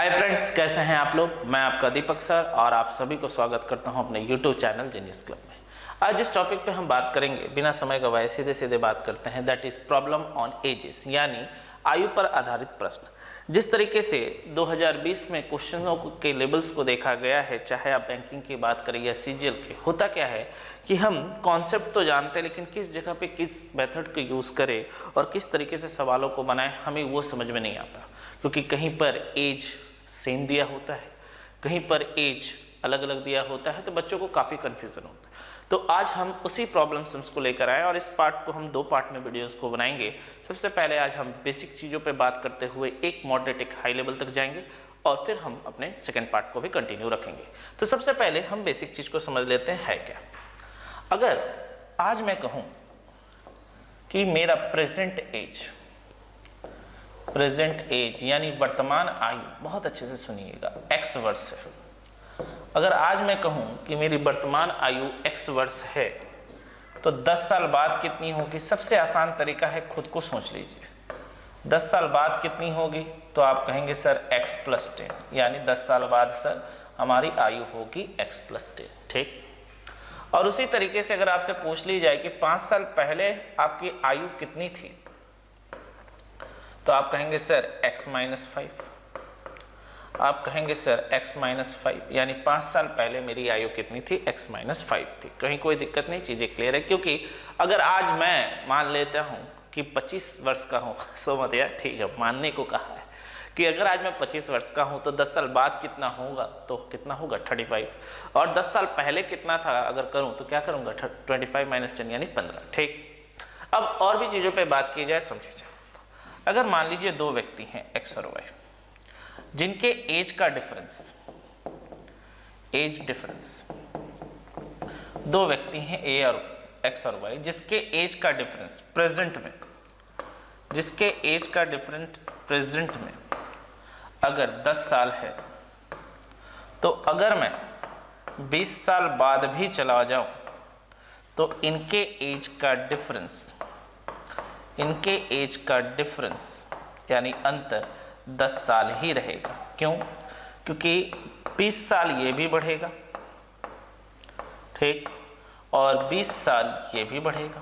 Hi friends, कैसे हैं आप लोग। मैं आपका दीपक सर और आप सभी को स्वागत करता हूं अपने यूट्यूब चैनल जीनियस क्लब में। आज जिस टॉपिक पे हम बात करेंगे, बिना समय गवाए सीधे सीधे बात करते हैं, that is problem on edges, यानी आयु पर आधारित प्रश्न। जिस तरीके से 2020 में क्वेश्चनों के लेवल्स को देखा गया है, चाहे आप बैंकिंग की बात करें या सीजीएल की, होता क्या है कि हम कॉन्सेप्ट तो जानते हैं लेकिन किस जगह पे किस मेथड को यूज़ करें और किस तरीके से सवालों को बनाएं, हमें वो समझ में नहीं आता। क्योंकि कहीं पर एज सेम दिया होता है, कहीं पर एज अलग अलग दिया होता है, तो बच्चों को काफ़ी कन्फ्यूजन होता है। तो आज हम उसी प्रॉब्लम्स को लेकर आए और इस पार्ट को हम दो पार्ट में वीडियोस को बनाएंगे। सबसे पहले आज हम बेसिक चीज़ों पे बात करते हुए एक मॉडरेट एक हाई लेवल तक जाएंगे और फिर हम अपने सेकेंड पार्ट को भी कंटिन्यू रखेंगे। तो सबसे पहले हम बेसिक चीज़ को समझ लेते हैं है क्या। अगर आज मैं कहूँ कि मेरा प्रेजेंट एज यानी वर्तमान आयु, बहुत अच्छे से सुनिएगा, x वर्ष है। अगर आज मैं कहूं कि मेरी वर्तमान आयु x वर्ष है तो 10 साल बाद कितनी होगी। सबसे आसान तरीका है, खुद को सोच लीजिए 10 साल बाद कितनी होगी, तो आप कहेंगे सर x + 10, यानी 10 साल बाद सर हमारी आयु होगी x + 10। ठीक। और उसी तरीके से अगर आपसे पूछ ली जाए कि 5 साल पहले आपकी आयु कितनी थी, तो आप कहेंगे सर x - 5। आप कहेंगे सर x - 5, यानी 5 साल पहले मेरी आयु कितनी थी, x - 5 थी। कहीं कोई दिक्कत नहीं, चीज़ें क्लियर है। क्योंकि अगर आज मैं मान लेता हूँ कि 25 वर्ष का हूँ, सो मत यार, ठीक है, मानने को कहा है कि अगर आज मैं 25 वर्ष का हूँ तो 10 साल बाद कितना होगा, तो कितना होगा 35। और 10 साल पहले कितना था अगर करूँ तो क्या करूँगा, 25 - 10 यानी 15। ठीक। अब और भी चीज़ों पर बात की जाए, समझिए। अगर मान लीजिए दो व्यक्ति हैं x और y, जिनके एज का डिफरेंस, दो व्यक्ति हैं a और x और y, जिसके एज का डिफरेंस प्रेजेंट में अगर 10 साल है, तो अगर मैं 20 साल बाद भी चला जाऊं तो इनके एज का डिफरेंस यानी अंतर 10 साल ही रहेगा। क्यों? क्योंकि 20 साल ये भी बढ़ेगा, ठीक, और 20 साल ये भी बढ़ेगा,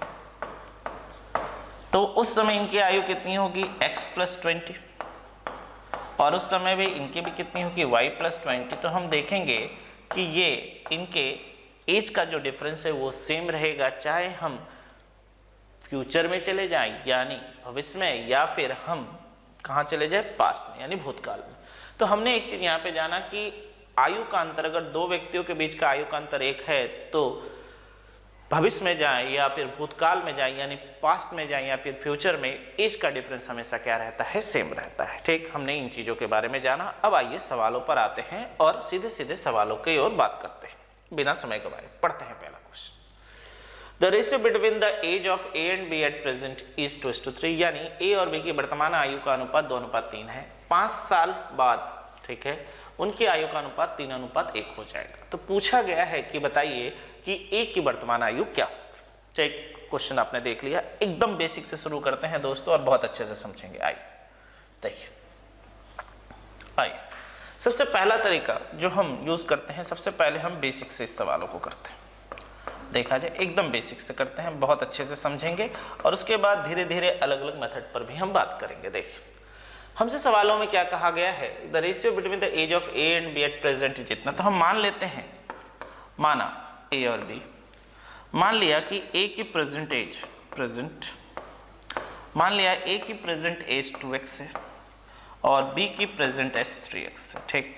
तो उस समय इनकी आयु कितनी होगी, x + 20, और उस समय भी इनकी भी कितनी होगी, y + 20। तो हम देखेंगे कि ये इनके एज का जो डिफरेंस है वो सेम रहेगा, चाहे हम फ्यूचर में चले जाएं यानी भविष्य में, या फिर हम कहाँ चले जाए, पास्ट में यानी भूतकाल में। तो हमने एक चीज यहाँ पे जाना कि आयु का अंतर, अगर दो व्यक्तियों के बीच का आयु का अंतर एक है, तो भविष्य में जाए या फिर भूतकाल में जाए यानी पास्ट में जाए या फिर फ्यूचर में, एज का डिफरेंस हमेशा क्या रहता है, सेम रहता है। ठीक, हमने इन चीजों के बारे में जाना। अब आइए सवालों पर आते हैं और सीधे सीधे सवालों की ओर बात करते हैं, बिना समय गवाए। पढ़ते हैं पहला question. The ratio between the age of A and B at present is 2:3, यानी A और B की वर्तमान आयु का अनुपात 2:3 है। 5 साल बाद, ठीक है, उनकी आयु का अनुपात 3:1 हो जाएगा। तो पूछा गया है कि बताइए कि A की वर्तमान आयु क्या होगी। ठीक, क्वेश्चन आपने देख लिया। एकदम बेसिक से शुरू करते हैं दोस्तों और बहुत अच्छे से समझेंगे। आइए देखिए, आइए सबसे पहला तरीका जो हम यूज करते हैं, सबसे पहले हम बेसिक से इस सवालों को करते हैं। देखा जाए एकदम बेसिक से करते हैं, बहुत अच्छे से समझेंगे और उसके बाद धीरे धीरे अलग अलग मेथड पर भी हम बात करेंगे। देखिए हमसे सवालों में क्या कहा गया है, the ratio between the age of A and B at present जितना। तो हम मान लेते हैं, माना ए और बी, मान लिया कि ए की मान लिया ए की प्रेजेंट एज 2x है और बी की प्रेजेंट एज 3x है। ठीक,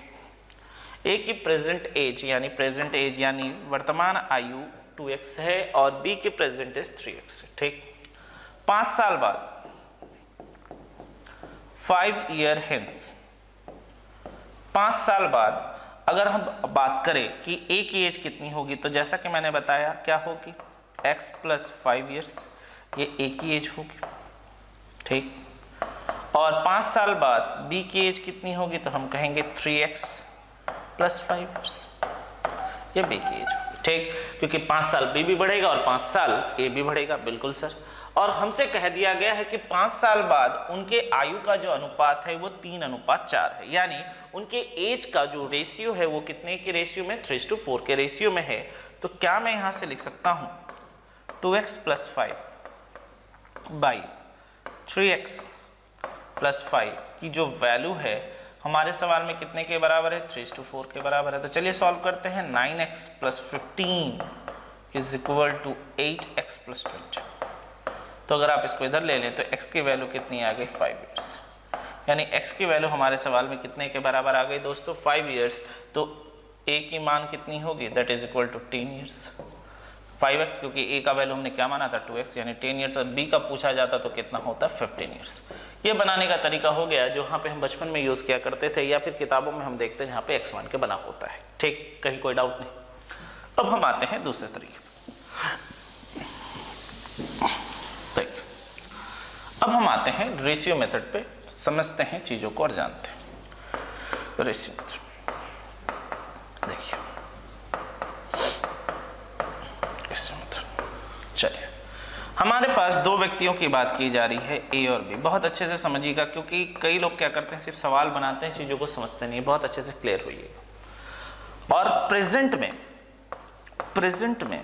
ए की प्रेजेंट एज यानी वर्तमान आयु 2x है और B की प्रेजेंट एज 3x है। ठीक, 5 साल बाद 5 ईयर हेंस, 5 साल बाद अगर हम बात करें कि A की एज कितनी होगी, तो जैसा कि मैंने बताया क्या होगी, x + 5 ईयर्स, ये A की एज होगी। ठीक, और 5 साल बाद B की एज कितनी होगी, तो हम कहेंगे 3x + 5, ये B की एज होगी। ठीक, क्योंकि 5 साल B भी बढ़ेगा और 5 साल A भी बढ़ेगा। बिल्कुल सर। और हमसे कह दिया गया है कि 5 साल बाद उनके आयु का जो अनुपात है वो 3:4 है, यानी उनके एज का जो रेशियो है वो कितने के रेशियो में, 3:4 के रेशियो में है। तो क्या मैं यहां से लिख सकता हूं 2x + 5 बाई 3x + 5 की जो वैल्यू है हमारे सवाल में कितने के बराबर है, 3:4 के बराबर है। तो चलिए सॉल्व करते हैं। 9x + 15 = 8x + 20। तो अगर आप इसको इधर ले लें तो x की वैल्यू कितनी आ गई, 5 ईयर्स। यानी x की वैल्यू हमारे सवाल में कितने के बराबर आ गई दोस्तों, 5 ईयर्स। तो a की मान कितनी होगी, that is equal to 10 years. 5x क्योंकि a का वैल्यू हमने क्या माना था, 2x, यानी 10 ईयर्स। और b का पूछा जाता तो कितना होता, 15 ईयर्स। ये बनाने का तरीका हो गया जो यहाँ पे हम बचपन में यूज किया करते थे, या फिर किताबों में हम देखते हैं जहाँ पे x1 के बना होता है। ठीक, कहीं कोई डाउट नहीं। अब हम आते हैं दूसरे तरीके। अब हम आते हैं रेशियो मेथड पे, समझते हैं चीजों को और जानते हैं रेशियो मेथड। देखिए रेशियो मेथड, चलिए हमारे पास दो व्यक्तियों की बात की जा रही है, ए और बी। बहुत अच्छे से समझिएगा क्योंकि कई लोग क्या करते हैं, सिर्फ सवाल बनाते हैं, चीजों को समझते नहीं। बहुत अच्छे से क्लियर होइएगा। और प्रेजेंट में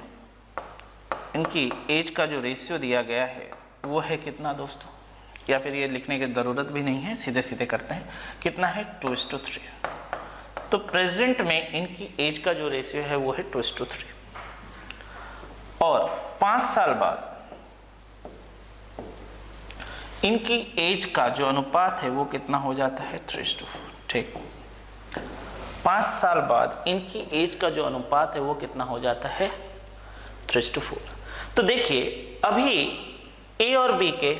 इनकी एज का जो रेशियो दिया गया है वो है कितना दोस्तों, या फिर ये लिखने की जरूरत भी नहीं है, सीधे सीधे करते हैं। कितना है, 2:3। तो प्रेजेंट में इनकी एज का जो रेशियो है वो है 2:3। और 5 साल बाद इनकी एज का जो अनुपात है वो कितना हो जाता है, 3:4। ठीक, 5 साल बाद इनकी एज का जो अनुपात है वो कितना हो जाता है, 3:4। तो देखिए अभी ए और बी के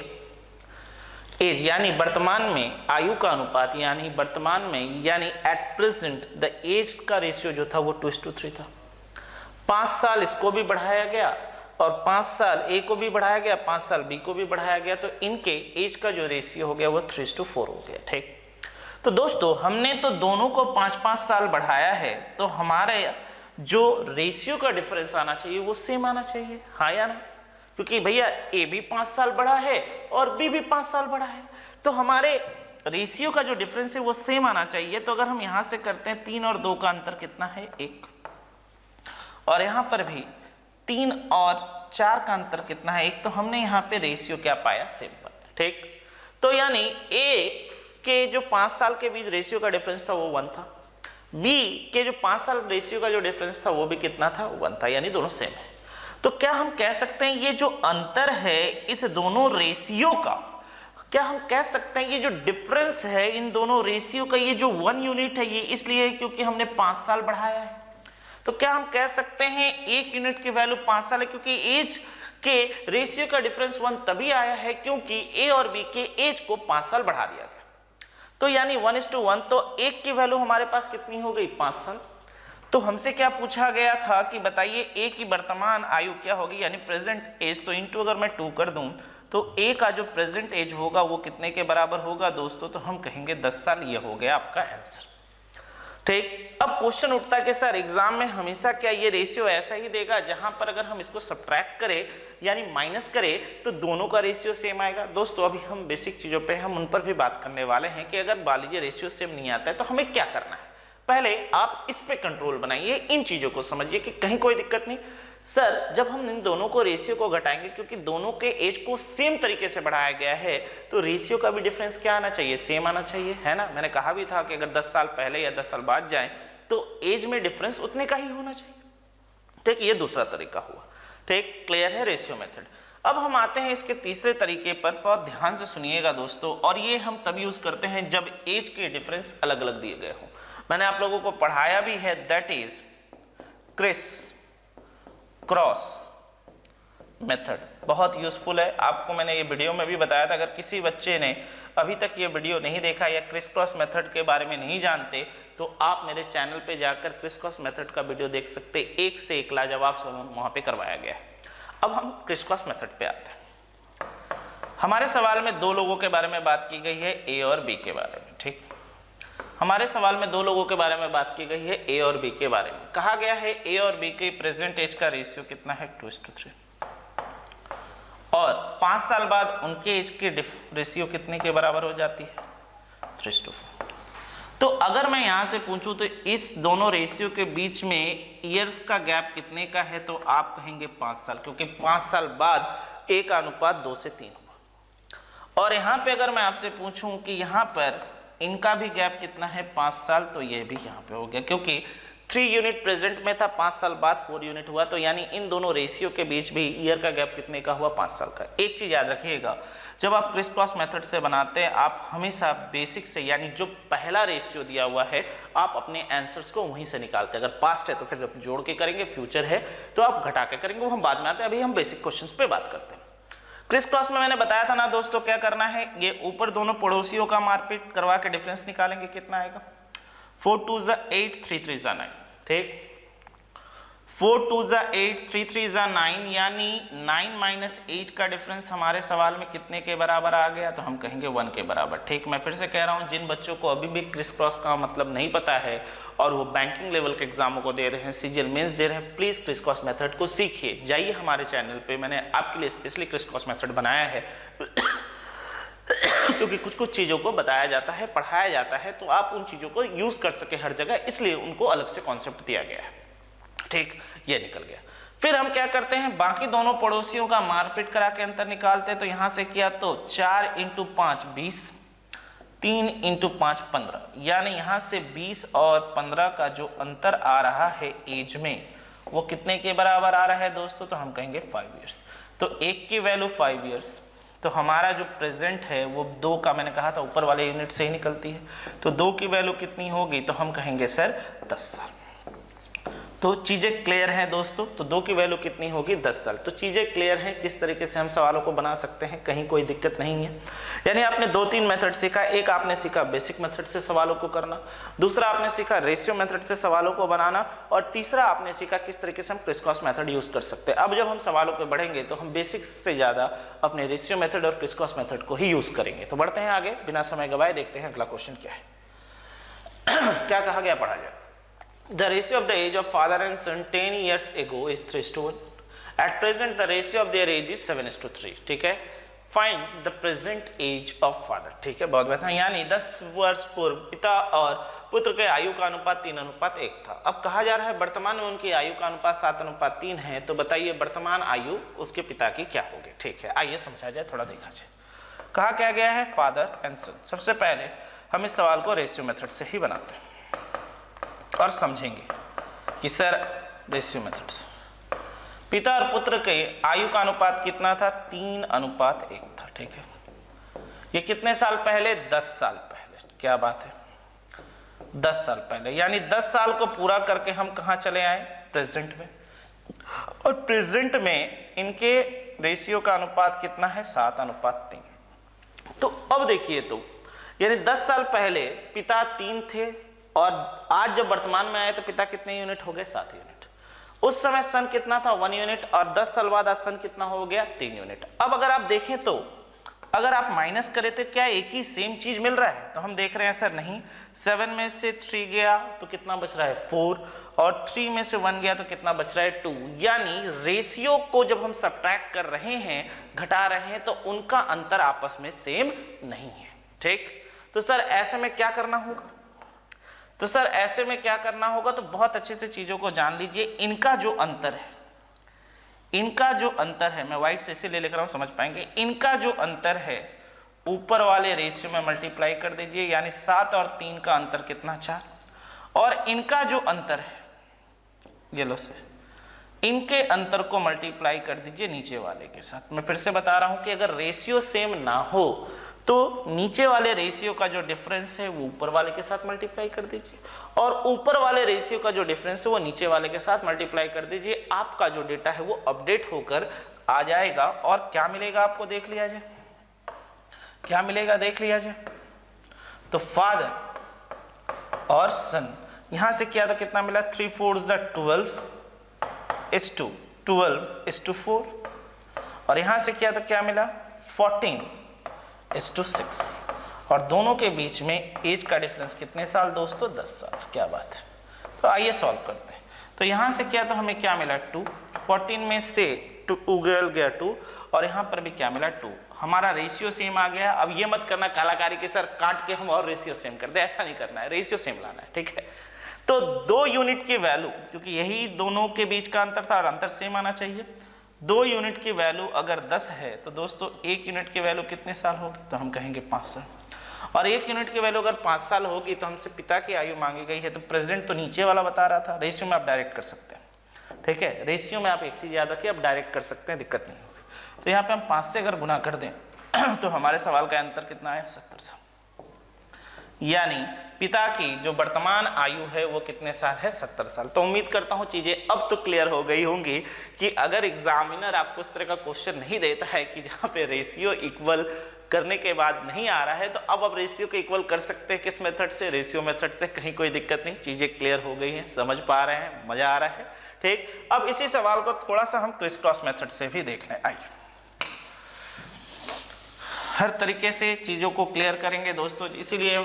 एज यानी वर्तमान में आयु का अनुपात, यानी वर्तमान में यानी एट प्रेजेंट द एज का रेशियो जो था वो 2:3 था। 5 साल इसको भी बढ़ाया गया और 5 साल ए को भी बढ़ाया गया, 5 साल बी को भी बढ़ाया गया। तो इनके एज का जो रेशियो हो गया वो 3:4 हो गया। ठीक, तो दोस्तों हमने तो दोनों को 5-5 साल बढ़ाया है, तो हमारे जो रेशियो का डिफरेंस आना चाहिए वो सेम आना चाहिए, हाँ या ना? क्योंकि भैया ए भी 5 साल बढ़ा है और बी भी 5 साल बढ़ा है, तो हमारे रेशियो का जो डिफरेंस है वो सेम आना चाहिए। तो अगर हम यहां से करते हैं 3 और 2 का अंतर कितना है, 1। और यहां पर भी 3 और 4 का अंतर कितना है, 1। तो हमने यहाँ पे रेशियो क्या पाया, सेम पाया। ठीक, तो यानी ए के जो 5 साल के बीच रेशियो का डिफरेंस था वो 1 था, बी के जो 5 साल रेशियो का जो डिफरेंस था वो भी कितना था, 1 था, यानी दोनों सेम है। तो क्या हम कह सकते हैं ये जो अंतर है इस दोनों रेशियो का, क्या हम कह सकते हैं ये जो डिफरेंस है इन दोनों रेशियो का, ये जो 1 यूनिट है, ये इसलिए क्योंकि हमने 5 साल बढ़ाया है। तो क्या हम कह सकते हैं 1 यूनिट की वैल्यू 5 साल है, क्योंकि एज के रेशियो का डिफरेंस 1 तभी आया है क्योंकि ए और बी के एज को 5 साल बढ़ा दिया गया। तो यानी 1:1, तो 1 की वैल्यू हमारे पास कितनी हो गई, 5 साल। तो हमसे क्या पूछा गया था कि बताइए ए की वर्तमान आयु क्या होगी, यानी प्रेजेंट एज। तो इनटू अगर मैं 2 कर दूं तो ए का जो प्रेजेंट एज होगा वो कितने के बराबर होगा दोस्तों, तो हम कहेंगे 10 साल। ये हो गया आपका आंसर। ठीक, अब क्वेश्चन उठता है कि सर एग्जाम में हमेशा क्या ये रेशियो ऐसा ही देगा जहां पर अगर हम इसको सब्ट्रैक्ट करें यानी माइनस करें तो दोनों का रेशियो सेम आएगा। दोस्तों अभी हम बेसिक चीजों पे हम उन पर भी बात करने वाले हैं कि अगर मान लीजिए रेशियो सेम नहीं आता है तो हमें क्या करना है। पहले आप इस पे कंट्रोल बनाइए, इन चीजों को समझिए कि कहीं कोई दिक्कत नहीं। सर जब हम इन दोनों को रेशियो को घटाएंगे, क्योंकि दोनों के एज को सेम तरीके से बढ़ाया गया है, तो रेशियो का भी डिफरेंस क्या आना चाहिए, सेम आना चाहिए, है ना। मैंने कहा भी था कि अगर 10 साल पहले या 10 साल बाद जाए तो एज में डिफरेंस उतने का ही होना चाहिए। ठीक, ये दूसरा तरीका हुआ। ठीक, क्लियर है रेशियो मेथड। अब हम आते हैं इसके तीसरे तरीके पर, बहुत ध्यान से सुनिएगा दोस्तों। और ये हम तब यूज करते हैं जब एज के डिफरेंस अलग अलग दिए गए हों। मैंने आप लोगों को पढ़ाया भी है, that is Chris cross method. बहुत यूजफुल है, आपको मैंने ये वीडियो में भी बताया था। अगर किसी बच्चे ने अभी तक ये वीडियो नहीं देखा या क्रिस क्रॉस मेथड के बारे में नहीं जानते तो आप मेरे चैनल पे जाकर क्रिस क्रॉस मेथड का वीडियो देख सकते, एक से एक लाजवाब सब वहां पे करवाया गया है। अब हम क्रिस क्रॉस मेथड पे आते हैं। हमारे सवाल में 2 लोगों के बारे में बात की गई है, ए और बी के बारे में। ठीक, हमारे सवाल में 2 लोगों के बारे में बात की गई है, ए और बी के बारे में। कहा गया है ए और बी के प्रेजेंट एज का रेशियो कितना है, 2:3। और 5 साल बाद उनके एज के रेशियो कितने के बराबर हो जाती है, 3:4। तो अगर मैं यहां से पूछूं तो इस दोनों रेशियो के बीच में ईयर्स का गैप कितने का है, तो आप कहेंगे 5 साल, क्योंकि 5 साल बाद 1:2 से 3 हुआ। और यहां पे अगर मैं आपसे पूछूं कि यहां पर इनका भी गैप कितना है 5 साल, तो ये भी यहां पे हो गया, क्योंकि 3 यूनिट प्रेजेंट में था, 5 साल बाद 4 यूनिट हुआ, तो यानी इन दोनों रेशियो के बीच भी ईयर का गैप कितने का हुआ 5 साल का। एक चीज याद रखिएगा, जब आप क्रिस क्रॉस मेथड से बनाते हैं आप हमेशा बेसिक से, यानी जो पहला रेशियो दिया हुआ है आप अपने आंसर्स को वहीं से निकालते हैं। अगर पास्ट है तो फिर आप जोड़ के करेंगे, फ्यूचर है तो आप घटा के करेंगे, वो हम बाद में आते हैं, अभी हम बेसिक क्वेश्चंस पे बात करते हैं। क्रिस क्रॉस में मैंने बताया था ना दोस्तों, क्या करना है, ये ऊपर दोनों पड़ोसियों का मारपीट करवा के डिफरेंस निकालेंगे, कितना आएगा 4 2 8 3 3 9, ठीक, 4 2 8 3 3 9, यानी 9 - 8 का डिफरेंस हमारे सवाल में कितने के बराबर आ गया, तो हम कहेंगे 1 के बराबर। ठीक, मैं फिर से कह रहा हूं, जिन बच्चों को अभी भी क्रिस क्रॉस का मतलब नहीं पता है और वो बैंकिंग लेवल के एग्जामों को दे रहे हैं, सीजीएल मेंस दे रहे हैं, प्लीज क्रिस क्रॉस मेथड को सीखिए। जाइए हमारे चैनल पे, मैंने आपके लिए स्पेशली क्रिस क्रॉस मेथड बनाया है क्योंकि कुछ चीजों को बताया जाता है, पढ़ाया जाता है, तो आप उन चीजों को यूज कर सके हर जगह, इसलिए उनको अलग से कॉन्सेप्ट दिया गया है। ठीक, ये निकल गया। फिर हम क्या करते हैं, बाकी दोनों पड़ोसियों का मारपीट करा के अंतर निकालते हैं। तो यहां से किया तो 4 × 5 20, 3 × 5 15, यानी यहां से 20 और 15 का जो अंतर आ रहा है एज में, वो कितने के बराबर आ रहा है दोस्तों, तो हम कहेंगे 5 ईयर्स। तो एक की वैल्यू 5 ईयर्स, तो हमारा जो प्रेजेंट है वो 2 का, मैंने कहा था ऊपर वाले यूनिट से ही निकलती है, तो 2 की वैल्यू कितनी होगी, तो हम कहेंगे सर 10 साल। तो चीजें क्लियर हैं दोस्तों, तो 2 की वैल्यू कितनी होगी 10 साल। तो चीजें क्लियर हैं किस तरीके से हम सवालों को बना सकते हैं, कहीं कोई दिक्कत नहीं है। यानी आपने 2-3 मेथड सीखा, एक आपने सीखा बेसिक मेथड से सवालों को करना, दूसरा आपने सीखा रेशियो मेथड से सवालों को बनाना, और तीसरा आपने सीखा किस तरीके से हम क्रिस क्रॉस मेथड यूज कर सकते हैं। अब जब हम सवालों पे बढ़ेंगे तो हम बेसिक से ज्यादा अपने रेशियो मेथड और क्रिस क्रॉस मेथड को ही यूज करेंगे। तो बढ़ते हैं आगे, बिना समय गवाए देखते हैं अगला क्वेश्चन क्या है। क्या कहा गया, पढ़ा जाए। The ratio of the age of father and son 10 years ago is 3:1. At present, the ratio of their age is 7:3. ठीक है, find the present age of father. ठीक है, बहुत बेहतर। यानी 10 वर्ष पूर्व पिता और पुत्र के आयु का अनुपात 3:1 था। अब कहा जा रहा है वर्तमान में उनकी आयु का अनुपात 7:3 है, तो बताइए वर्तमान आयु उसके पिता की क्या होगी। ठीक है, आइए समझा जाए, थोड़ा देखा जाए। कहा क्या गया है, फादर एंड सन। सबसे पहले हम इस सवाल को रेशियो मेथड से ही बनाते हैं और समझेंगे कि सर रेशियो मेथड्स, पिता और पुत्र के आयु का अनुपात कितना था, 3:1 था। ठीक है, ये कितने साल पहले, 10 साल पहले। क्या बात है, 10 साल पहले, यानी 10 साल को पूरा करके हम कहां चले आए, प्रेजेंट में। और प्रेजेंट में इनके रेशियो का अनुपात कितना है, 7:3। तो अब देखिए, तो यानी 10 साल पहले पिता 3 थे और आज जब वर्तमान में आए तो पिता कितने यूनिट हो गए, 7 यूनिट। उस समय सन कितना था, 1 यूनिट, और 10 साल बाद आज सन कितना हो गया, 3 यूनिट। अब अगर आप देखें तो अगर आप माइनस करें तो क्या एक ही सेम चीज मिल रहा है, तो हम देख रहे हैं सर नहीं, 7 में से 3 गया तो कितना बच रहा है 4, और 3 में से 1 गया तो कितना बच रहा है 2। यानी रेशियो को जब हम सब्ट्रैक्ट कर रहे हैं, घटा रहे हैं, तो उनका अंतर आपस में सेम नहीं है। ठीक, तो सर ऐसे में क्या करना होगा, तो सर ऐसे में क्या करना होगा, तो बहुत अच्छे से चीजों को जान लीजिए। इनका जो अंतर है, इनका जो अंतर है, मैं व्हाइट से इसीलिए लिख रहा हूं समझ पाएंगे, इनका जो अंतर है ऊपर वाले रेशियो में मल्टीप्लाई कर दीजिए, यानी 7 और 3 का अंतर कितना, 4, और इनका जो अंतर है, ये लो से, इनके अंतर को मल्टीप्लाई कर दीजिए नीचे वाले के साथ। मैं फिर से बता रहा हूं कि अगर रेशियो सेम ना हो तो नीचे वाले रेशियो का जो डिफरेंस है वो ऊपर वाले के साथ मल्टीप्लाई कर दीजिए, और ऊपर वाले रेशियो का जो डिफरेंस है वो नीचे वाले के साथ मल्टीप्लाई कर दीजिए। आपका जो डेटा है वो अपडेट होकर आ जाएगा, और क्या मिलेगा आपको, देख लिया जाए, क्या मिलेगा देख लिया जाए। तो फादर और सन, यहां से किया तो कितना मिला, 3 4 12:4, और यहां से किया तो क्या मिला, 14:6, और दोनों के बीच में एज का डिफरेंस कितने साल दोस्तों, 10 साल। क्या बात है, तो आइए सॉल्व करते हैं। तो यहां से किया तो हमें क्या मिला, 2, 14 में से 2 गया 2, और यहाँ पर भी क्या मिला 2। हमारा रेशियो सेम आ गया। अब ये मत करना कलाकारी के सर काट के हम और रेशियो सेम कर दे, ऐसा नहीं करना है, रेशियो सेम लाना है, ठीक है। तो 2 यूनिट की वैल्यू, क्योंकि यही दोनों के बीच का अंतर था और अंतर सेम आना चाहिए, 2 यूनिट की वैल्यू अगर 10 है तो दोस्तों 1 यूनिट की वैल्यू कितने साल होगी, तो हम कहेंगे 5 साल। और 1 यूनिट की वैल्यू अगर 5 साल होगी तो हमसे पिता की आयु मांगी गई है, तो प्रेजेंट तो नीचे वाला बता रहा था, रेशियो में आप डायरेक्ट कर सकते हैं, ठीक है। रेशियो में आप एक चीज याद रखिए, आप डायरेक्ट कर सकते हैं, दिक्कत नहीं होगी। तो यहाँ पे हम 5 से अगर गुना कर दें तो हमारे सवाल का अंतर कितना आया, 70 साल। यानी पिता की जो वर्तमान आयु है वो कितने साल है, 70 साल। तो उम्मीद करता हूं चीजें अब तो क्लियर हो गई होंगी कि अगर एग्जामिनर आपको इस तरह का क्वेश्चन नहीं देता है कि जहां पे रेशियो इक्वल करने के बाद नहीं आ रहा है, तो अब आप रेशियो को इक्वल कर सकते हैं किस मेथड से, रेशियो मेथड से। कहीं कोई दिक्कत नहीं, चीजें क्लियर हो गई हैं, समझ पा रहे हैं, मजा आ रहा है, ठीक। अब इसी सवाल को थोड़ा सा हम क्रिस क्रॉस मेथड से भी देख लें। आइए हर तरीके से चीजों को क्लियर करेंगे दोस्तों, इसीलिए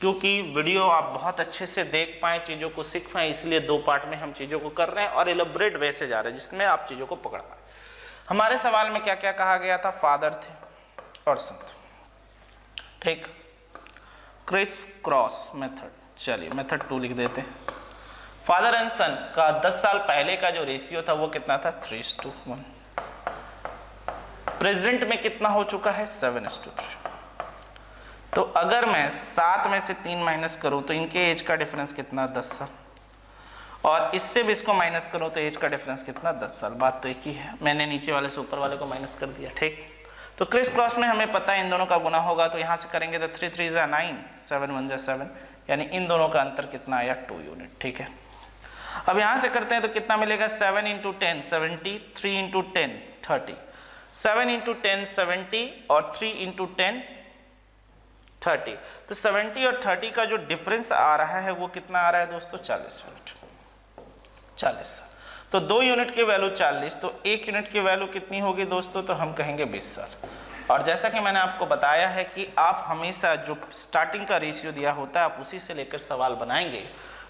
क्योंकि वीडियो आप बहुत अच्छे से देख पाएं, चीज़ों को सीख पाएं, इसलिए 2 पार्ट में हम चीज़ों को कर रहे हैं और एलोबरेट वे से जा रहे हैं जिसमें आप चीज़ों को पकड़ पाए। हमारे सवाल में क्या क्या कहा गया था, फादर थे और सन, ठीक। क्रिस क्रॉस मेथड, चलिए मेथड 2 लिख देते हैं। फादर एंड सन का 10 साल पहले का जो रेशियो था वो कितना था, 3:1। प्रेजेंट में कितना हो चुका है, 7:3। तो अगर मैं 7 में से 3 माइनस करूं तो इनके एज का डिफरेंस कितना, 10 साल। और इससे भी इसको माइनस करूं तो एज का डिफरेंस कितना, 10 साल। बात तो एक ही है, मैंने नीचे वाले से ऊपर वाले को माइनस कर दिया, ठीक। तो क्रिस क्रॉस में हमें पता है इन दोनों का गुना होगा, तो यहां से करेंगे तो 3 3 9, 7 1 7, यानी इन दोनों का अंतर कितना आया, 2 यूनिट, ठीक है। अब यहां से करते हैं तो कितना मिलेगा, 7 × 10 70, 3 × 10 30, 7 × 10 70 और 3 × 10 30। तो 70 और 30 का जो डिफरेंस आ रहा है वो कितना आ रहा है दोस्तों, 40 यूनिट, 40। तो 2 यूनिट की वैल्यू 40, तो 1 यूनिट की वैल्यू कितनी होगी दोस्तों, तो हम कहेंगे 20 साल। और जैसा कि मैंने आपको बताया है कि आप हमेशा जो स्टार्टिंग का रेशियो दिया होता है आप उसी से लेकर सवाल बनाएंगे।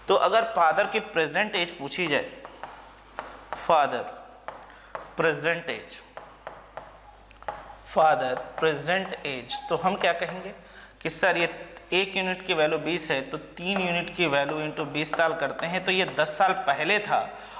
तो अगर फादर की प्रेजेंट एज पूछी जाए, father present age, father present age, तो हम क्या कहेंगे कि सर ये 1 यूनिट की वैल्यू 20 है, तो 3 यूनिट की वैल्यू इंटू 20 साल करते हैं, तो ये 10 साल पहले था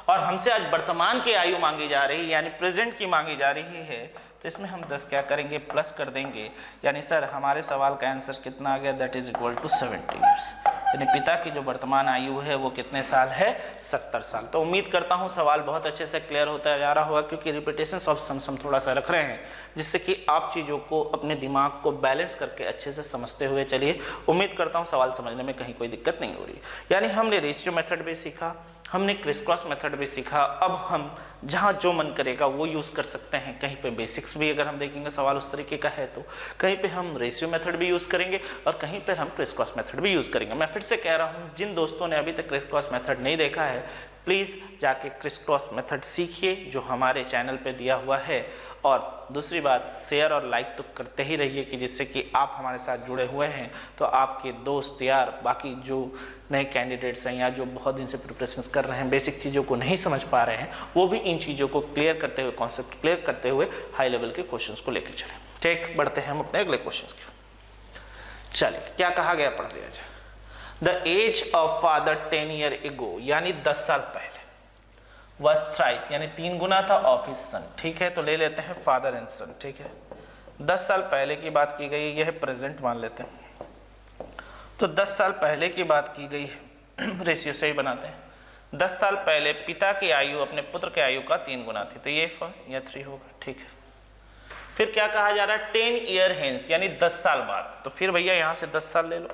और हमसे आज वर्तमान की आयु मांगी जा रही है, यानी प्रेजेंट की मांगी जा रही है। तो इसमें हम 10 क्या करेंगे, प्लस कर देंगे, यानी सर हमारे सवाल का आंसर कितना आ गया, that is equal to 70 years. यानी पिता की जो वर्तमान आयु है वो कितने साल है, 70 साल। तो उम्मीद करता हूँ सवाल बहुत अच्छे से क्लियर होता जा रहा होगा, क्योंकि रिपीटेशन ऑफ सम्स हम थोड़ा सा रख रहे हैं जिससे कि आप चीज़ों को अपने दिमाग को बैलेंस करके अच्छे से समझते हुए चलिए। उम्मीद करता हूँ सवाल समझने में कहीं कोई दिक्कत नहीं हो रही। यानी हमने रेशियो मेथड भी सीखा, हमने क्रिस क्रॉस मेथड भी सीखा। अब हम जहाँ जो मन करेगा वो यूज़ कर सकते हैं। कहीं पे बेसिक्स भी अगर हम देखेंगे सवाल उस तरीके का है तो कहीं पे हम रेशियो मेथड भी यूज़ करेंगे और कहीं पे हम क्रिस क्रॉस मेथड भी यूज़ करेंगे। मैं फिर से कह रहा हूँ, जिन दोस्तों ने अभी तक क्रिस क्रॉस मेथड नहीं देखा है प्लीज़ जाके क्रिस क्रॉस मेथड सीखिए जो हमारे चैनल पे दिया हुआ है। और दूसरी बात, शेयर और लाइक तो करते ही रहिए कि जिससे कि आप हमारे साथ जुड़े हुए हैं तो आपके दोस्त यार, बाकी जो नए कैंडिडेट्स हैं या जो बहुत दिन से प्रिपरेशंस कर रहे हैं, बेसिक चीज़ों को नहीं समझ पा रहे हैं, वो भी इन चीज़ों को क्लियर करते हुए, कॉन्सेप्ट क्लियर करते हुए हाई लेवल के क्वेश्चंस को लेकर चलें। ठीक, बढ़ते हैं हम अपने अगले क्वेश्चंस की। चलिए, क्या कहा गया पढ़ दिया जाए। The age of father 10 year ago, यानी 10 साल पहले, was thrice यानी 3 गुना था ऑफ हिज सन। ठीक है, तो ले लेते हैं फादर एंड सन। ठीक है, 10 साल पहले की बात की गई, यह प्रेजेंट मान लेते हैं। तो 10 साल पहले की बात की गई है, रेशियो से ही बनाते हैं। 10 साल पहले पिता की आयु अपने पुत्र की आयु का 3 गुना थी, तो ये 4 या 3 होगा। ठीक है, फिर क्या कहा जा रहा है, 10 ईयर हेंस यानी 10 साल बाद। तो फिर भैया यहां से 10 साल ले लो,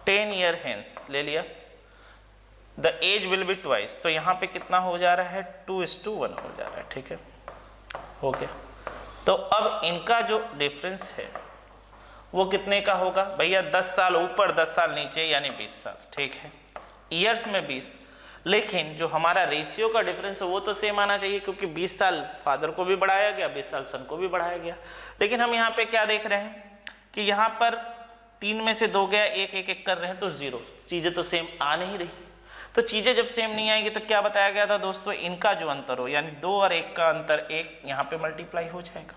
10 ईयर हेंस ले लिया। The age will be twice, तो यहाँ पे कितना हो जा रहा है, 2:1 हो जा रहा है। ठीक है, हो गया। तो अब इनका जो डिफरेंस है वो कितने का होगा भैया, 10 साल ऊपर 10 साल नीचे यानी 20 साल। ठीक है, ईयर्स में 20, लेकिन जो हमारा रेशियो का डिफरेंस है वो तो सेम आना चाहिए, क्योंकि 20 साल फादर को भी बढ़ाया गया, 20 साल सन को भी बढ़ाया गया। लेकिन हम यहाँ पे क्या देख रहे हैं कि यहाँ पर 3 में से 2 गया, 1 1 1 कर रहे हैं, तो 0, चीजें तो सेम आ नहीं रही। तो चीजें जब सेम नहीं आएगी तो क्या बताया गया था दोस्तों, इनका जो अंतर हो यानी 2 और 1 का अंतर 1 यहाँ पे मल्टीप्लाई हो जाएगा,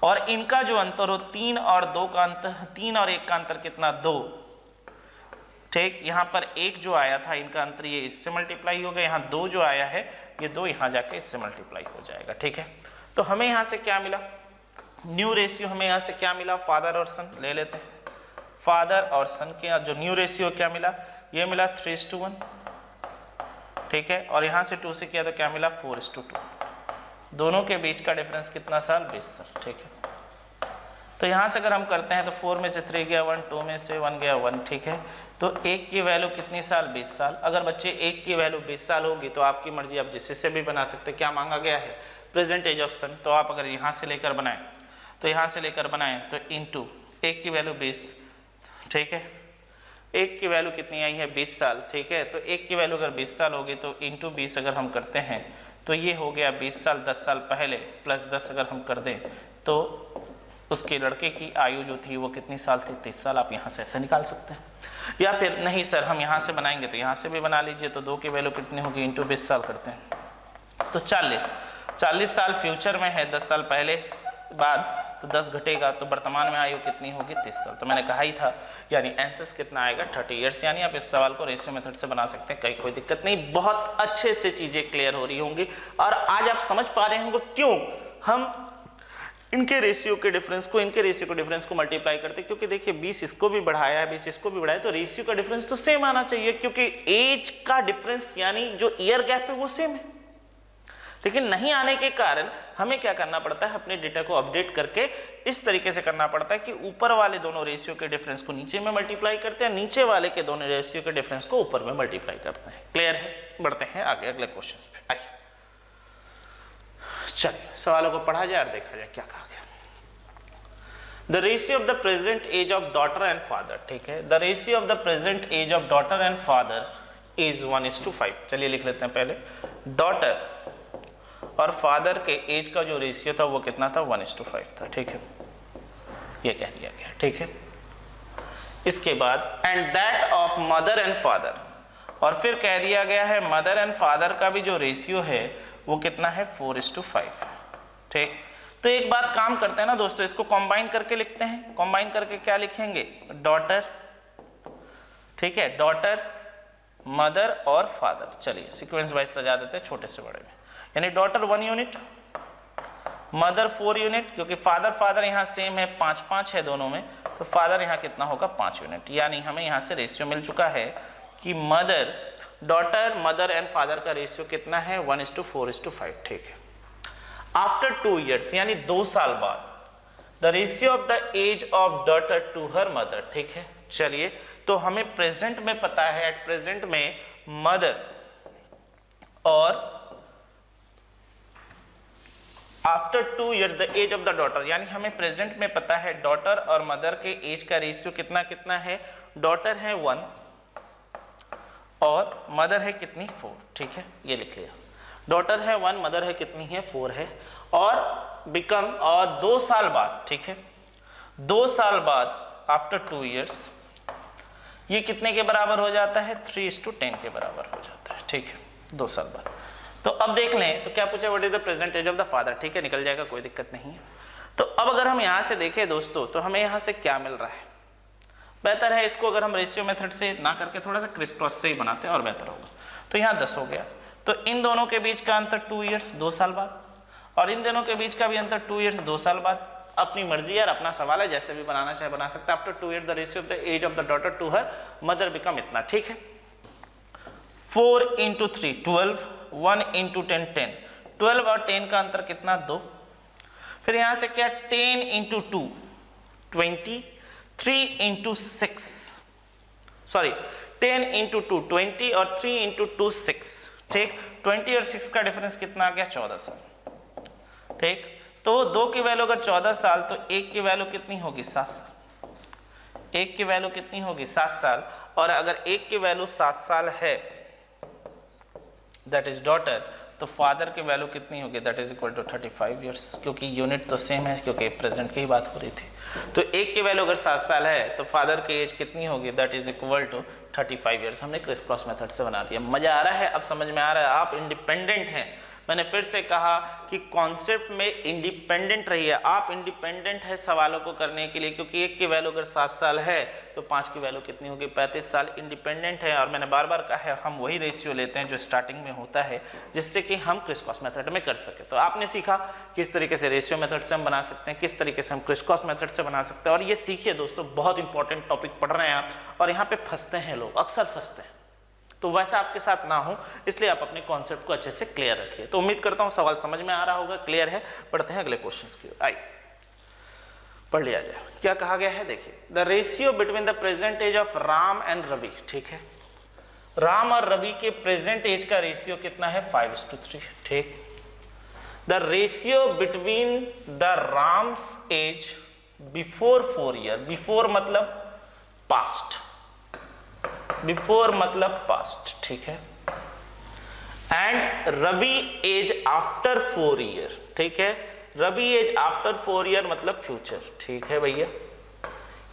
और इनका जो अंतर हो 3 और 2 का अंतर, 3 और 1 का अंतर कितना 2, ठीक। यहाँ पर 1 जो आया था इनका अंतर ये इससे मल्टीप्लाई हो गया, यहाँ 2 जो आया है ये 2 यहाँ जाके इससे मल्टीप्लाई हो जाएगा, ठीक है। तो हमें यहाँ से क्या मिला, न्यू रेशियो हमें यहाँ से क्या मिला, फादर और सन ले लेते हैं। फादर और सन के जो न्यू रेशियो क्या मिला, ये मिला 3:1, ठीक है। और यहाँ से 2 से किया तो क्या मिला 4:2, दोनों के बीच का डिफरेंस कितना साल, 20 साल, ठीक है। तो यहाँ से अगर हम करते हैं तो 4 में से 3 गया 1, 2 में से 1 गया 1, ठीक है। तो 1 की वैल्यू कितनी साल, 20 साल। अगर बच्चे 1 की वैल्यू 20 साल होगी तो आपकी मर्जी, आप जिससे भी बना सकते हैं। क्या मांगा गया है, प्रेजेंट एज ऑफ सन, तो आप अगर यहाँ से लेकर बनाएं तो यहाँ से लेकर बनाएं तो इनटू 1 की वैल्यू 20, ठीक है। 1 की वैल्यू कितनी आई है, 20 साल, ठीक है। तो 1 की वैल्यू अगर 20 साल होगी तो इंटू 20 अगर हम करते हैं तो ये हो गया 20 साल, 10 साल पहले प्लस 10 अगर हम कर दें तो उसके लड़के की आयु जो थी वो कितनी साल थी, 30 साल। आप यहाँ से ऐसे निकाल सकते हैं, या फिर नहीं सर हम यहाँ से बनाएंगे तो यहाँ से भी बना लीजिए। तो 2 की वैल्यू कितनी होगी, इंटू 20 साल करते हैं तो 40 साल फ्यूचर में है, 10 साल पहले बाद, तो 10 घटेगा तो वर्तमान में आयु कितनी होगी, 30 साल। तो मैंने कहा ही था, यानी आंसर कितना आएगा 30 ईयर्स। यानी आप इस सवाल को रेशियो मेथड से बना सकते हैं, कोई दिक्कत नहीं। बहुत अच्छे से चीजें क्लियर हो रही होंगी और आज आप समझ पा रहे होंगे क्यों हम इनके रेशियो के डिफरेंस को मल्टीप्लाई करते, क्योंकि देखिए 20 इसको भी बढ़ाया है, 20 इसको भी बढ़ाया, तो रेशियो का डिफरेंस तो सेम आना चाहिए, क्योंकि एज का डिफरेंस यानी जो ईयर गैप है वो सेम है। लेकिन नहीं आने के कारण हमें क्या करना पड़ता है, अपने डेटा को अपडेट करके इस तरीके से करना पड़ता है कि ऊपर वाले दोनों रेशियो के डिफरेंस को नीचे में मल्टीप्लाई करते हैं, नीचे वाले के दोनों रेशियो के डिफरेंस को ऊपर में मल्टीप्लाई करते हैं। क्लियर है, बढ़ते हैं आगे अगले क्वेश्चन पे। आइए चलिए सवालों को पढ़ा जाए और देखा जाए क्या कहा गया। The ratio of the present age of daughter and father, ठीक है। The ratio of the present age of daughter and father is 1:5। चलिए लिख लेते हैं पहले, डॉटर और फादर के एज का जो रेशियो था वो कितना था, 1:5 था, ठीक है। ये कह दिया गया, ठीक है। इसके बाद and that of mother and father, और फिर कह दिया गया है मदर एंड फादर का भी जो रेशियो है वो कितना है, 4:5, ठीक। तो एक बात काम करते हैं ना दोस्तों, इसको कंबाइन करके लिखते हैं। कंबाइन करके क्या लिखेंगे, डॉटर, ठीक है, डॉटर, मदर और फादर। चलिए सीक्वेंस वाइज सजा देते हैं छोटे से बड़े में, यानी डॉटर 1 यूनिट, मदर 4 यूनिट, क्योंकि फादर यहाँ सेम है, 5 है दोनों में, तो फादर यहाँ कितना होगा, 5 यूनिट। यानी हमें यहाँ से रेशियो मिल चुका है कि डॉटर, मदर एंड फादर का रेशियो कितना है, 1:4:5, ठीक है। आफ्टर 2 ईयर्स यानी 2 साल बाद, the ratio of the age of daughter to her mother, ठीक है। चलिए तो हमें प्रेजेंट में पता है, एट प्रेजेंट में मदर और after 2 years the age of the daughter, यानी हमें प्रेजेंट में पता है डॉटर और मदर के एज का रेशियो कितना है, डॉटर है 1 और मदर है कितनी, 4, ठीक है। ये लिख लिया, डॉटर है 1, मदर है कितनी है, 4 है, और बिकम, और 2 साल बाद, ठीक है, 2 साल बाद आफ्टर 2 ईयर्स ये कितने के बराबर हो जाता है, 3:10 के बराबर हो जाता है, ठीक है, 2 साल बाद। तो अब देख लें तो क्या पूछा, what is the present age of the father, ठीक है, निकल जाएगा, कोई दिक्कत नहीं है। तो अब अगर हम यहाँ से देखें दोस्तों तो हमें यहाँ से क्या मिल रहा है, बेहतर है इसको अगर हम रेशियो मेथड से ना करके थोड़ा सा क्रिस क्रॉस से ही बनाते हैं और बेहतर होगा। तो यहाँ 10 हो गया, तो इन दोनों के बीच का अंतर 2 ईयर्स 2 साल बाद, और इन दोनों के बीच का भी अंतर 2 ईयर्स 2 साल बाद। अपनी मर्जी यार, अपना सवाल है, जैसे भी बनाना चाहे बना सकता है। After 2 years the ratio of the age of the daughter to her mother become इतना, ठीक है। 4 × 3 12, 1 × 10 10, 12 और 10 का अंतर कितना, 2। फिर यहाँ से क्या, 10 × 2 20, 3 × 6, सॉरी 10 × 2 20 और 3 × 2 6, ठीक। 20 और 6 का डिफरेंस कितना आ गया, 14 साल, ठीक। तो 2 की वैल्यू अगर 14 साल तो 1 की वैल्यू कितनी होगी, 7 साल। 1 की वैल्यू कितनी होगी, 7 साल। और अगर 1 की वैल्यू 7 साल है दैट इज डॉटर, तो फादर की वैल्यू कितनी होगी, that is equal to 35 years, क्योंकि यूनिट तो सेम है, क्योंकि प्रेजेंट की ही बात हो रही थी। तो 1 की वैल्यू अगर 7 साल है तो फादर की एज कितनी होगी, that is equal to 35 years हमने क्रिस क्रॉस मेथड से बना दिया। मजा आ रहा है, अब समझ में आ रहा है, आप इंडिपेंडेंट हैं। मैंने फिर से कहा कि कॉन्सेप्ट में इंडिपेंडेंट रहिए, आप इंडिपेंडेंट है सवालों को करने के लिए, क्योंकि एक की वैल्यू अगर 7 साल है तो 5 की वैल्यू कितनी होगी, 35 साल। इंडिपेंडेंट है, और मैंने बार बार कहा है हम वही रेशियो लेते हैं जो स्टार्टिंग में होता है, जिससे कि हम क्रिस क्रॉस मेथड में कर सके। तो आपने सीखा किस तरीके से रेशियो मेथड से हम बना सकते हैं, किस तरीके से हम क्रिस क्रॉस मेथड से बना सकते हैं। और ये सीखिए दोस्तों, बहुत इंपॉर्टेंट टॉपिक पढ़ रहे हैं आप, और यहाँ पे फंसते हैं लोग, अक्सर फंसते हैं, तो वैसा आपके साथ ना हो, इसलिए आप अपने कॉन्सेप्ट को अच्छे से क्लियर रखिए। तो उम्मीद करता हूं सवाल समझ में आ रहा होगा, क्लियर है। पढ़ते हैं अगले क्वेश्चंस की ओर। आइए पढ़ लिया जाए, क्या कहा गया है देखिए, the ratio between the present age of Ram and Ravi. ठीक है, राम और रवि के प्रेजेंट एज का रेशियो कितना है, 5:3। ठीक, the ratio between the Ram's age before 4 year, before मतलब पास्ट, बिफोर मतलब पास्ट, ठीक है, and Ravi age after 4 year. ठीक है, रवि एज आफ्टर 4 ईयर मतलब फ्यूचर। ठीक है भैया,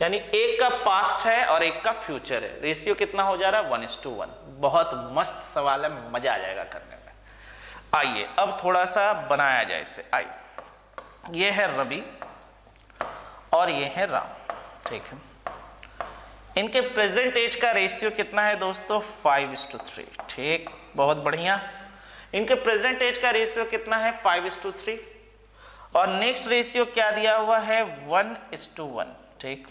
यानी एक का पास्ट है और एक का फ्यूचर है। रेशियो कितना हो जा रहा है, 1:1। बहुत मस्त सवाल है, मजा आ जाएगा करने में। आइए अब थोड़ा सा बनाया जाए इसे। आइए, ये है रवि और ये है राम। ठीक है, इनके प्रेजेंट एज का रेशियो कितना है दोस्तों, 5:3। ठीक, बहुत बढ़िया। इनके प्रेजेंट एज का रेशियो कितना है, 5:3, और नेक्स्ट रेशियो क्या दिया हुआ है, 1:1। ठीक,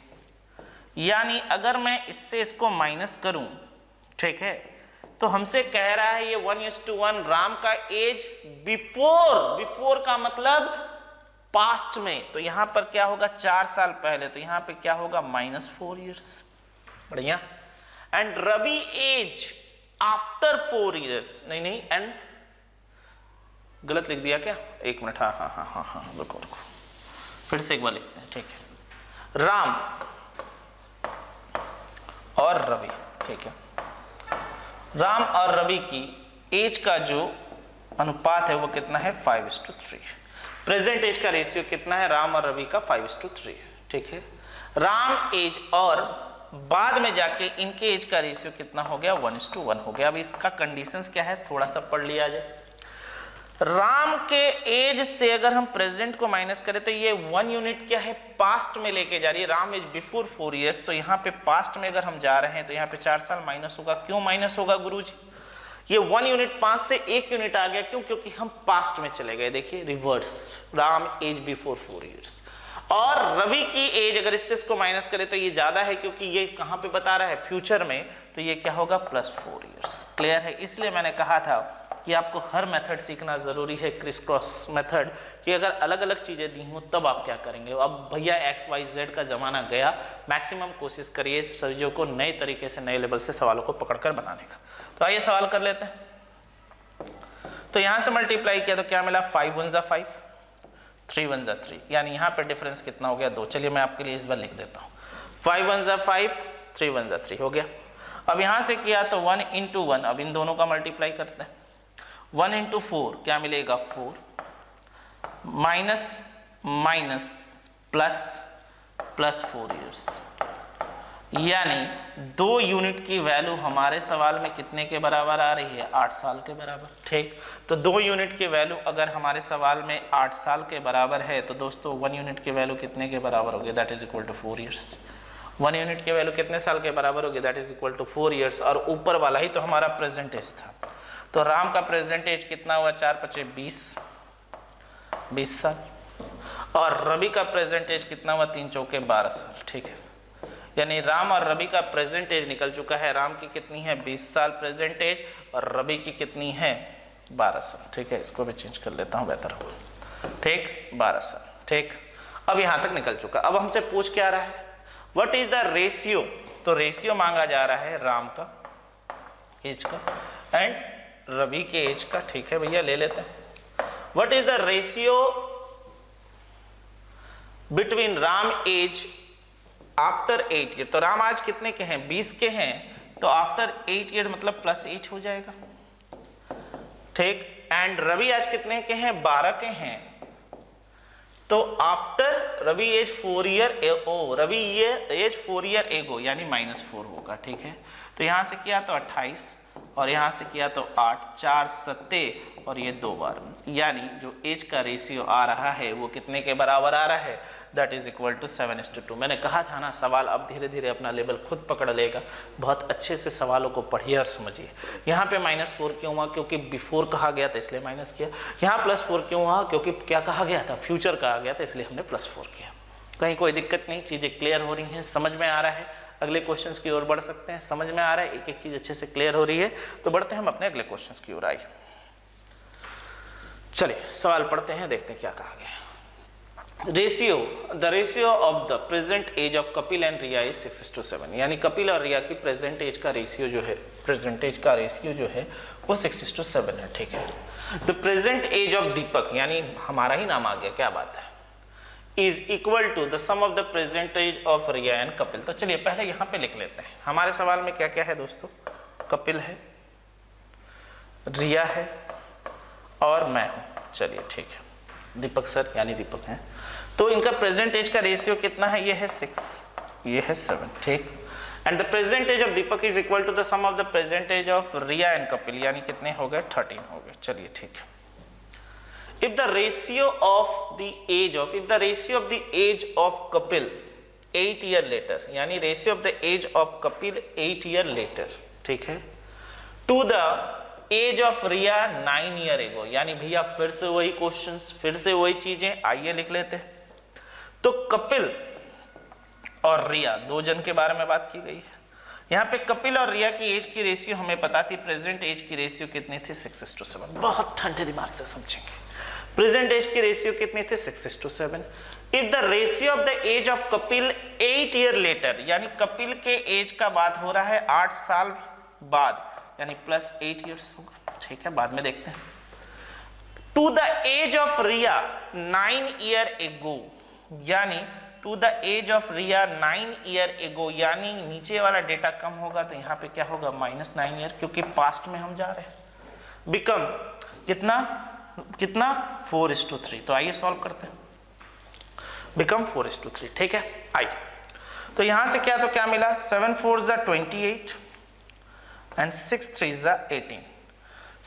यानी अगर मैं इससे इसको माइनस करूं, ठीक है, तो हमसे कह रहा है ये 1:1 राम का एज बिफोर का मतलब पास्ट में, तो यहां पर क्या होगा, 4 साल पहले, तो यहां पे क्या होगा, -4 ईयर्स। बढ़िया। And Ravi age after 4 years, नहीं, एंड गलत लिख दिया क्या, एक मिनट, हाँ, रुको, फिर से एक बार लिखते हैं। ठीक है, राम और रवि। ठीक है, राम और रवि की एज का जो अनुपात है वो कितना है, 5:3। प्रेजेंट एज का रेशियो कितना है, राम और रवि का 5:3। ठीक है, राम एज और बाद में जाके इनके एज का रेशियो कितना हो गया, 1:1 हो गया। अब इसका कंडीशंस क्या है, थोड़ा सा पढ़ लिया जाए। राम के एज से अगर हम प्रेजेंट को माइनस करें तो ये 1 यूनिट क्या है, पास्ट में लेके जा रही है। राम एज बिफोर 4 ईयर्स, तो यहाँ पे पास्ट में अगर हम जा रहे हैं तो यहाँ पे 4 साल माइनस होगा। क्यों माइनस होगा गुरुजी, ये 1 यूनिट 5 से 1 यूनिट आ गया, क्यों, क्योंकि हम पास्ट में चले गए। देखिए reverse, Ram age before 4 years, और रवि की एज अगर इससे इसको माइनस करें तो ये ज्यादा है, क्योंकि ये कहां पे बता रहा है, फ्यूचर में, तो ये क्या होगा, +4 ईयर्स। क्लियर है, इसलिए मैंने कहा था कि आपको हर मेथड सीखना जरूरी है, क्रिस क्रॉस मेथड, कि अगर अलग अलग चीजें दी हों तब आप क्या करेंगे। अब भैया XYZ का जमाना गया, मैक्सिमम कोशिश करिए चीजों को नए तरीके से, नए लेवल से सवालों को पकड़कर बनाने का। तो आइए सवाल कर लेते हैं। तो यहां से मल्टीप्लाई किया तो क्या मिला, 5 1 जा 5, 3 1 जा 3, यानी यहाँ पे डिफरेंस कितना हो गया, 2। चलिए मैं आपके लिए इस बार लिख देता हूँ, 5 1 जा 5, 3 1 जा 3 हो गया। अब यहाँ से किया तो 1 × 1, अब इन दोनों का मल्टीप्लाई करते हैं। 1 × 4 क्या मिलेगा, 4, माइनस प्लस 4 ईयर्स, यानी 2 यूनिट की वैल्यू हमारे सवाल में कितने के बराबर आ रही है, 8 साल के बराबर। ठीक, तो 2 यूनिट की वैल्यू अगर हमारे सवाल में 8 साल के बराबर है तो दोस्तों 1 यूनिट की वैल्यू कितने के बराबर होगी, that is equal to 4 years. 1 unit की वैल्यू कितने साल के बराबर होगी, that is equal to 4 years, और ऊपर वाला ही तो हमारा प्रेजेंट एज था। तो राम का प्रेजेंट एज कितना हुआ, 4 × 5 = 20 साल, और रवि का प्रेजेंट एज कितना हुआ, 3 × 4 = 12 साल। ठीक है, यानी राम और रवि का प्रेजेंट एज निकल चुका है। राम की कितनी है, 20 साल प्रेजेंट एज, और रवि की कितनी है, 12 साल। ठीक है, इसको भी चेंज कर लेता हूं, बेहतर होगा। ठीक, 12 साल। ठीक, अब यहां तक निकल चुका। अब हमसे पूछ क्या रहा है, व्हाट इज द रेशियो, तो रेशियो मांगा जा रहा है राम का एज का एंड रवि के एज का। ठीक है भैया, ले लेते हैं। What is the ratio between Ram age after 8 year, तो राम आज कितने के हैं, 20 के हैं, तो आफ्टर 8 ईयर मतलब +8 हो जाएगा। ठीक, एंड रवि आज कितने के हैं, 12 के हैं, तो after Ravi age 4 year Ravi age 4 year ago यानी -4 होगा, ठीक है। तो यहाँ से किया तो 28 और यहाँ से किया तो 8, 4 सत्ते और ये 2 बार, यानी जो एज का रेशियो आ रहा है वो कितने के बराबर आ रहा है, दैट इज इक्वल टू 7:2। मैंने कहा था ना सवाल अब धीरे धीरे अपना लेवल खुद पकड़ लेगा, बहुत अच्छे से सवालों को पढ़िए और समझिए। यहाँ पे -4 क्यों हुआ, क्योंकि बिफोर कहा गया था इसलिए माइनस किया। यहाँ +4 क्यों हुआ, क्योंकि क्या कहा गया था, फ्यूचर कहा गया था, इसलिए हमने +4 किया। कहीं कोई दिक्कत नहीं, चीज़ें क्लियर हो रही हैं, समझ में आ रहा है। अगले क्वेश्चंस की ओर बढ़ सकते हैं, समझ में आ रहा है, एक एक चीज अच्छे से क्लियर हो रही है। तो बढ़ते हैं हम अपने अगले क्वेश्चंस की ओर। आइए चलिए सवाल पढ़ते हैं, देखते हैं क्या कहा गया। The ratio of the present age of Kapil and Riya is 6:7, यानी कपिल और रिया की प्रेजेंट एज का रेशियो जो है वो 6:7 है, ठीक है। The present age of Deepak, यानी हमारा ही नाम आ गया, क्या बात है, is equal to the sum of the present age of Riya and Kapil. तो चलिए पहले यहाँ पे लिख लेते हैं, हमारे सवाल में क्या क्या है दोस्तों, कपिल है, रिया है और मैं हूं। चलिए ठीक है, दीपक सर यानी दीपक हैं। तो इनका प्रेजेंट एज का रेशियो कितना है, ये है 6, ये है 7, ठीक। And the present age of Deepak is equal to the sum of the present age of Riya and Kapil, यानी कितने हो गए, 13 हो गए। चलिए ठीक है। If the ratio of the age of Kapil 8 year later, यानी ratio of the age of Kapil 8 year later, ठीक है, to the age of Riya 9 year ago, यानी भैया फिर से वही क्वेश्चंस, फिर से वही चीजें, आइए लिख लेते हैं। तो कपिल और रिया दो जन के बारे में बात की गई है। यहाँ पे कपिल और रिया की एज की रेशियो हमें पता थी, प्रेजेंट एज की रेशियो कितनी थी, 6:7। बहुत ठंडे दिमाग से समझेंगे, प्रेजेंट एज की रेशियो कितनी थी, 6:7। If the ratio of the age of Kapil 8 year later, यानी कपिल के एज का बात हो रहा है 8 साल बाद, यानी +8 ईयर्स होगा, ठीक है, बाद में देखते हैं। To the age of Riya 9 year ago, यानी to the age of Riya 9 year ago, यानी नीचे वाला डेटा कम होगा तो यहाँ पे क्या होगा, -9 ईयर, क्योंकि पास्ट में हम जा रहे हैं। बिकम कितना 4:3। तो आइए सॉल्व करते हैं, बिकम 4:3, ठीक है। आइए तो यहां से क्या तो क्या मिला, 7 4 = 28 एंड 6 3 = 18।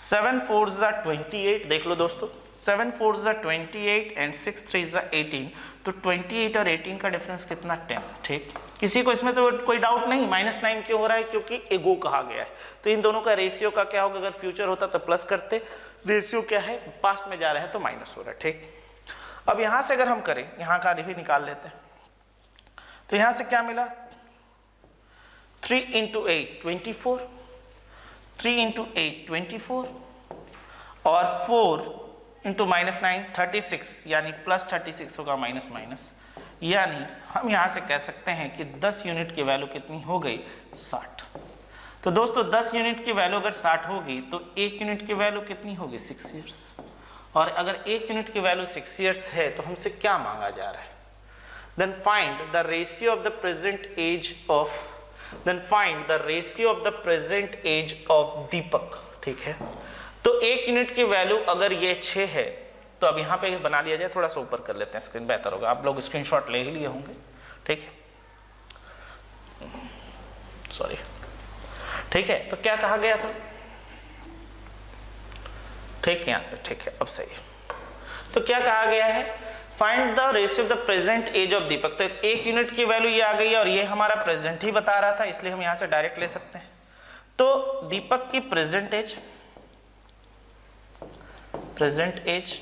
7 4 = 28, देख लो दोस्तों, 7 4 = 28 एंड 6 3 = 18। तो 28 और 18 का डिफरेंस कितना, 10, ठीक। किसी को इसमें तो कोई डाउट नहीं, -9 क्यों हो रहा है, क्योंकि एगो कहा गया है। तो इन दोनों का रेशियो का क्या होगा, अगर फ्यूचर होता तो प्लस करते, रेशियो क्या है, पास्ट में जा रहे हैं तो माइनस हो रहा है, ठीक। अब यहां से अगर हम करें, यहां का भी निकाल लेते हैं, तो यहां से क्या मिला, 3 × 8 24, 3 × 8 24 और 4 × -9 36, यानी +36 होगा, माइनस, यानी हम यहां से कह सकते हैं कि 10 यूनिट की वैल्यू कितनी हो गई, 60। तो दोस्तों 10 यूनिट की वैल्यू अगर 60 होगी तो 1 यूनिट की वैल्यू कितनी होगी, 6 ईयर्स। और अगर 1 यूनिट की वैल्यू 6 ईयर्स है तो हमसे क्या मांगा जा रहा है, then find the ratio of the present age of Deepak, ठीक है। तो 1 यूनिट की वैल्यू अगर ये 6 है, तो अब यहाँ पे बना लिया जाए, थोड़ा सा ऊपर कर लेते हैं स्क्रीन, बेहतर होगा, आप लोग स्क्रीनशॉट ले ही लिए होंगे, ठीक है, सॉरी, ठीक है। तो क्या कहा गया था, ठीक है, यहाँ पे ठीक है, अब सही है। तो क्या कहा गया है, find the ratio of the present age of Deepak. तो 1 यूनिट की वैल्यू ये आ गई है और ये हमारा प्रेजेंट ही बता रहा था, इसलिए हम यहाँ से डायरेक्ट ले सकते हैं। तो दीपक की प्रेजेंट एज,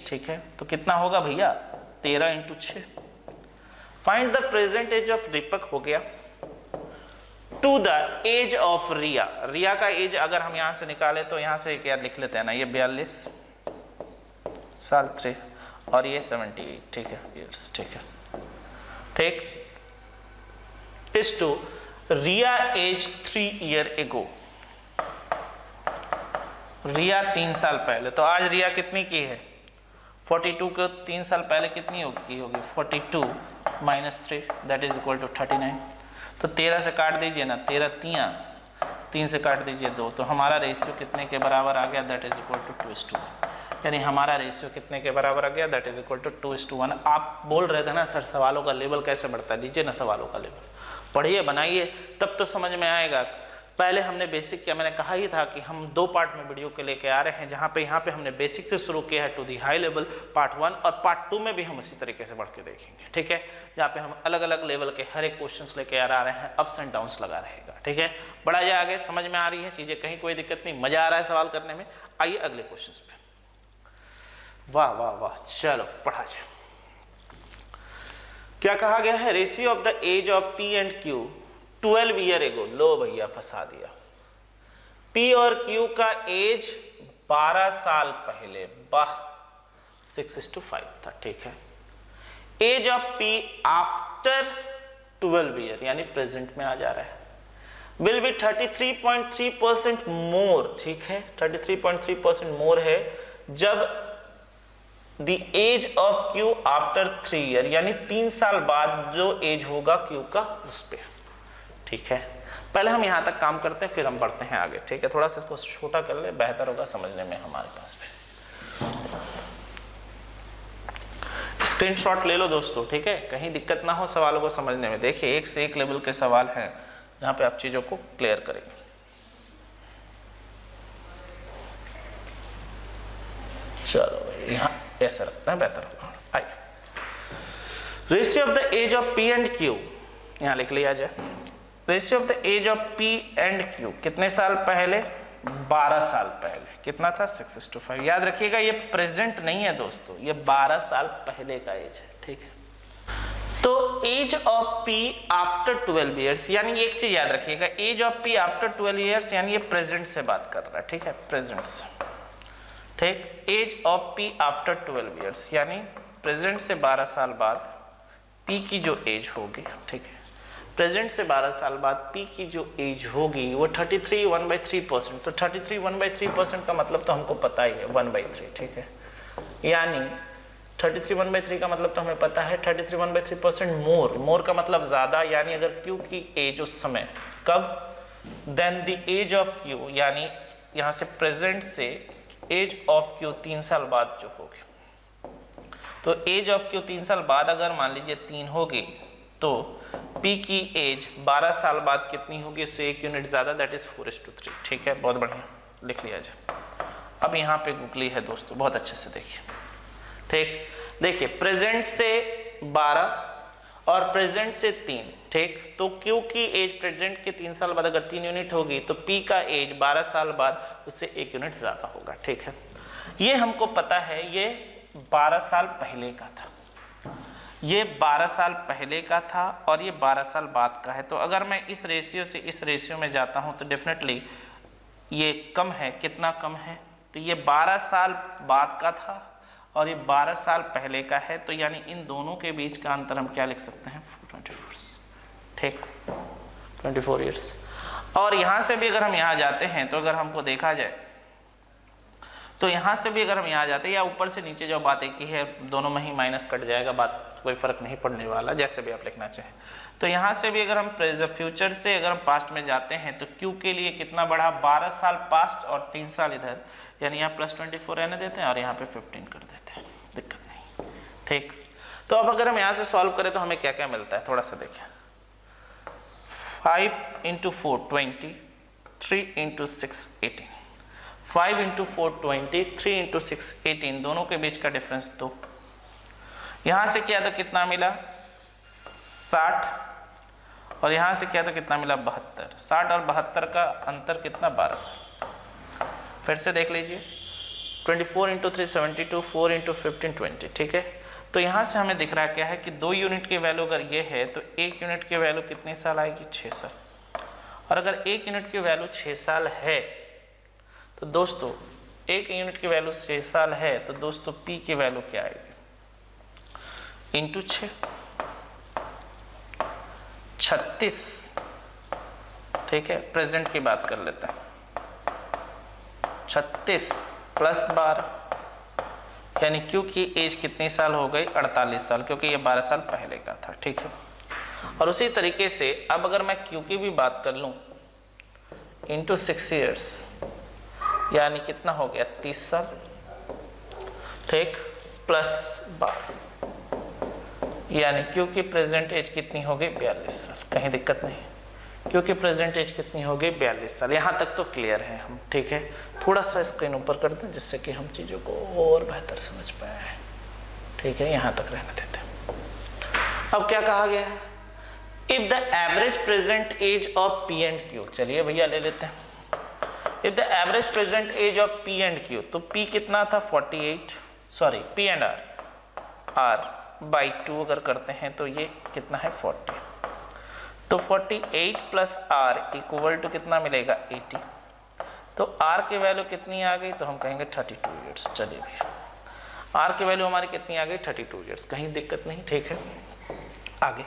ठीक है, तो कितना होगा भैया, 13 × 6। Find the present age of Deepak हो गया, to the age of Riya, Riya का एज अगर हम यहां से निकाले तो यहां से क्या लिख लेते हैं ना, ये 42 साल 3 और ये 78, ठीक है, ईयर्स, ठीक है, ठीक। Is to Riya age 3 year ago, Riya 3 साल पहले, तो आज रिया कितनी की है, 42 को 3 साल पहले कितनी होगी, 42 - 3 दैट इज इक्वल टू 39। तो 13 से काट दीजिए ना, 13 3 से काट दीजिए 2, तो हमारा रेशियो कितने के बराबर आ गया, दैट इज इक्वल टू 2:1। यानी हमारा रेशियो कितने के बराबर आ गया, दैट इज इक्वल टू 2:1। आप बोल रहे थे ना सर सवालों का लेवल कैसे बढ़ता है, लीजिए ना सवालों का लेवल, पढ़िए बनाइए तब तो समझ में आएगा। पहले हमने बेसिक किया, मैंने कहा ही था कि हम 2 पार्ट में वीडियो के लेके आ रहे हैं, जहाँ पे यहाँ पे हमने बेसिक से शुरू किया है to the high level part 1, और पार्ट 2 में भी हम उसी तरीके से बढ़ के देखेंगे, ठीक है, जहाँ पे हम अलग अलग लेवल के हर एक क्वेश्चंस लेके आ रहे हैं, अप्स एंड डाउन्स लगा रहेगा, ठीक है। बढ़ा जाए आगे, समझ में आ रही है चीजें, कहीं कोई दिक्कत नहीं, मजा आ रहा है सवाल करने में। आइए अगले क्वेश्चन पे, वाह वाह वाह, चलो पढ़ा जाए। क्या कहा गया है, ratio of the age of P and Q 12 year ago. लो भैया फंसा दिया, P और Q का एज 12 साल पहले, वाह 6:5 था, ठीक है। Age of P after 12 year यानी प्रेजेंट में आ जा रहा है, विल बी 33.3% मोर, ठीक है, 33.3% मोर है जब the age of Q after 3 year, यानी 3 साल बाद जो एज होगा Q का उस पे, ठीक है। पहले हम यहां तक काम करते हैं, फिर हम बढ़ते हैं आगे, ठीक है। थोड़ा सा इसको छोटा कर ले, बेहतर होगा समझने में हमारे पास भी। स्क्रीनशॉट ले लो दोस्तों, ठीक है, कहीं दिक्कत ना हो सवालों को समझने में। देखिए एक से एक लेवल के सवाल हैं जहां पे आप चीजों को क्लियर करेंगे। चलो भाई यहां ऐसा रखते हैं, बेहतर होगा। आइए, ratio of the age of P and Q यहां लिख लिया जाए। Ratio of the age of P and Q कितने साल पहले, 12 साल पहले, कितना था 6:5। याद रखिएगा ये प्रेजेंट नहीं है दोस्तों, ये 12 साल पहले का एज है, ठीक है। तो age of P after 12 years, यानी एक चीज याद रखिएगा, age of P after 12 years यानी ये प्रेजेंट से बात कर रहा है, ठीक है, प्रेजेंट से, ठीक। Age of P after 12 years यानी प्रेजेंट से 12 साल बाद P की जो एज होगी, ठीक है, प्रेजेंट से 12 साल बाद P की जो एज होगी वो 33 1/3%। तो 33 1/3% का मतलब तो हमको पता ही है 1/3, ठीक है, यानी 33 1/3 का मतलब तो हमें पता है 33 1/3% मोर। मोर का मतलब ज्यादा, यानी अगर Q की एज उस समय कब, then the age of Q, यानी यहां से प्रेजेंट से एज ऑफ Q 3 साल बाद जो होगी, तो एज ऑफ Q 3 साल बाद अगर मान लीजिए 3 होगी तो P की एज 12 साल बाद कितनी होगी, इससे 1 यूनिट ज्यादा, दैट इज 4:3, ठीक है, बहुत बढ़िया, लिख लिया जाए। अब यहाँ पे गुगली है दोस्तों, बहुत अच्छे से देखिए, ठीक। देखिए प्रेजेंट से 12 और प्रेजेंट से 3, ठीक, तो Q की एज प्रेजेंट के 3 साल बाद अगर 3 यूनिट होगी तो P का एज 12 साल बाद उससे 1 यूनिट ज्यादा होगा, ठीक है। ये हमको पता है, ये 12 साल पहले का था, ये 12 साल पहले का था और ये 12 साल बाद का है। तो अगर मैं इस रेशियो से इस रेशियो में जाता हूं तो डेफिनेटली ये कम है, कितना कम है, तो ये 12 साल बाद का था और ये 12 साल पहले का है, तो यानी इन दोनों के बीच का अंतर हम क्या लिख सकते हैं, 24, ठीक, 24 ईयर्स। और यहां से भी अगर हम यहाँ जाते हैं तो अगर हमको देखा जाए तो यहां से भी अगर हम यहाँ जाते हैं, या ऊपर से नीचे जो बात एक ही है, दोनों में ही माइनस कट जाएगा, बात कोई फर्क नहीं पड़ने वाला, जैसे भी आप लिखना चाहें। तो यहाँ से भी अगर हम फ्यूचर से अगर हम पास्ट में जाते हैं तो Q के लिए कितना बढ़ा, 12 साल पास्ट और 3 साल इधर, यानी यहाँ +24 रहने देते हैं और यहाँ पे 15 कर देते हैं, दिक्कत नहीं, ठीक। तो अब अगर हम यहाँ से सॉल्व करें तो हमें क्या क्या मिलता है, थोड़ा सा देखें। 5 × 4 20, 3 × 6 18, 5 × 4 20, 3 × 6 18, दोनों के बीच का डिफरेंस 2। यहां से किया तो कितना मिला 60 और यहां से किया तो कितना मिला 72। 60 और 72 का अंतर कितना, 1200। फिर से देख लीजिए, 24 × 3 72, 4 × 15 20, ठीक है। तो यहां से हमें दिख रहा क्या है कि 2 यूनिट की वैल्यू अगर ये है तो 1 यूनिट की वैल्यू कितने साल आएगी, 6 साल। और अगर 1 यूनिट की वैल्यू 6 साल है तो दोस्तों 1 यूनिट की वैल्यू 6 साल है तो दोस्तों P की वैल्यू क्या आएगी, इंटू 6, 36, ठीक है। प्रेजेंट की बात कर लेते हैं, 36 + 12, यानी Q की एज कितनी साल हो गई, 48 साल, क्योंकि ये 12 साल पहले का था, ठीक है। और उसी तरीके से अब अगर मैं Q की भी बात कर लूं, इंटू 6 ईयर्स, यानी कितना हो गया 30 साल, ठीक, प्लस 12, यानी क्योंकि प्रेजेंट एज कितनी हो गई 42 साल, कहीं दिक्कत नहीं, क्योंकि प्रेजेंट एज कितनी हो गई 42 साल। यहाँ तक तो क्लियर है हम, ठीक है। थोड़ा सा स्क्रीन ऊपर कर दें जिससे कि हम चीज़ों को और बेहतर समझ पाए, ठीक है, यहाँ तक रहने देते हैं। अब क्या कहा गया है, if the average present age of P and Q, चलिए भैया ले लेते हैं, if the average present age of P and Q, तो पी कितना था 48, sorry P and R by 2 अगर करते हैं तो ये कितना है 40, तो 48 प्लस आर इक्वल टू कितना मिलेगा 80, तो आर की वैल्यू कितनी आ गई, तो हम कहेंगे 32 ईयर्स। चलिए भैया, आर की वैल्यू हमारी कितनी आ गई 32 ईयर्स, कहीं दिक्कत नहीं, ठीक है। आगे,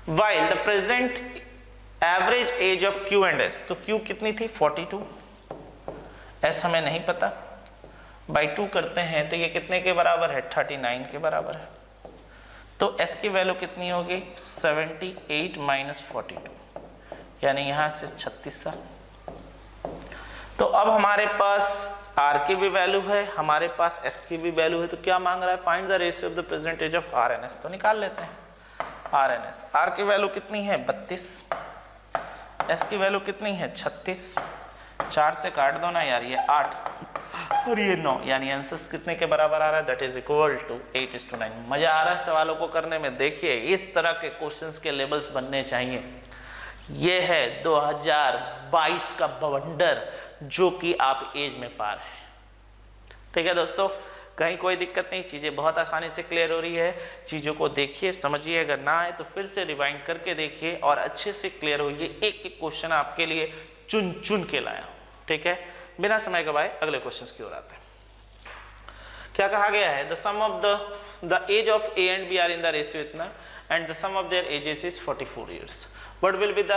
while the present average age of Q and S, तो क्यू कितनी थी 42, एस हमें नहीं पता, बाई 2 करते हैं तो ये कितने के बराबर है 39 के बराबर है, तो s की वैल्यू कितनी होगी 78 माइनस 42, यानी यहां से 36 साल। तो अब हमारे पास r की भी वैल्यू है, हमारे पास s की भी वैल्यू है, तो क्या मांग रहा है, find the ratio of the present age of r and s, तो निकाल लेते हैं r and s। r की वैल्यू कितनी है 32, s की वैल्यू कितनी है 36, 4 से काट दो ना यार, ये 8 और ये 9, यानी आंसर कितने के बराबर आ रहा है, दैट इज इक्वल टू 8:9। मजा आ रहा है सवालों को करने में, देखिए इस तरह के क्वेश्चंस के लेवल्स बनने चाहिए। ये है 2022 का बवंडर जो कि आप एज में पार है, ठीक है दोस्तों, कहीं कोई दिक्कत नहीं, चीजें बहुत आसानी से क्लियर हो रही है। चीजों को देखिए, समझिए, अगर ना आए तो फिर से रिवाइंड करके देखिए और अच्छे से क्लियर होइए। एक एक क्वेश्चन आपके लिए चुन चुन के लाया, ठीक है। बिना समय गवाए अगले क्वेश्चन की ओर आते हैं। क्या कहा गया है, the sum of the age of A and B are in the ratio इतना and the sum of their ages is 44 years, what will be the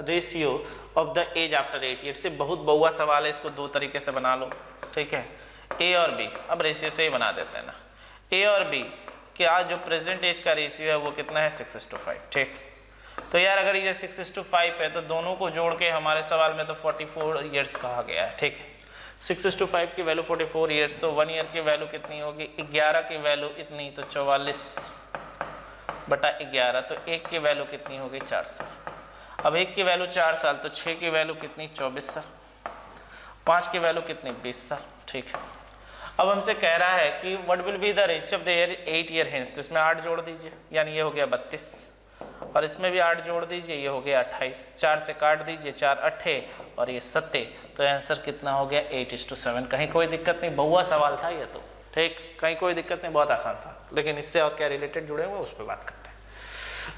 ratio of the age after 8 years. से बहुत बहुआ सवाल है, इसको दो तरीके से बना लो, ठीक है। ए और बी, अब रेशियो से ही बना देते हैं ना, ए और बी क्या जो प्रेजेंट एज का रेशियो है वो कितना है 6:5, ठीक। तो यार अगर ये 6:5 है तो दोनों को जोड़ के हमारे सवाल में तो 44 ईयर्स कहा गया है, ठीक है। 6:5 की वैल्यू 44 ईयर्स, तो 1 ईयर की वैल्यू कितनी होगी 11 की वैल्यू इतनी, तो 44/11, तो 1 की वैल्यू कितनी होगी 4 साल। अब 1 की वैल्यू 4 साल, तो 6 की वैल्यू कितनी 24 साल, 5 की वैल्यू कितनी 20 साल, ठीक है। अब हमसे कह रहा है कि what will be the ratio of the year 8 year hence, तो इसमें 8 जोड़ दीजिए, यानी ये हो गया 32, और इसमें भी 8 जोड़ दीजिए, ये हो गया 28, 4 से काट दीजिए, 4 8 और ये 7, तो आंसर कितना हो गया 8:7। कहीं कोई दिक्कत नहीं, बहुआ सवाल था ये तो, ठीक, कहीं कोई दिक्कत नहीं, बहुत आसान था, लेकिन इससे और क्या रिलेटेड जुड़े हुए उस पर बात करते हैं।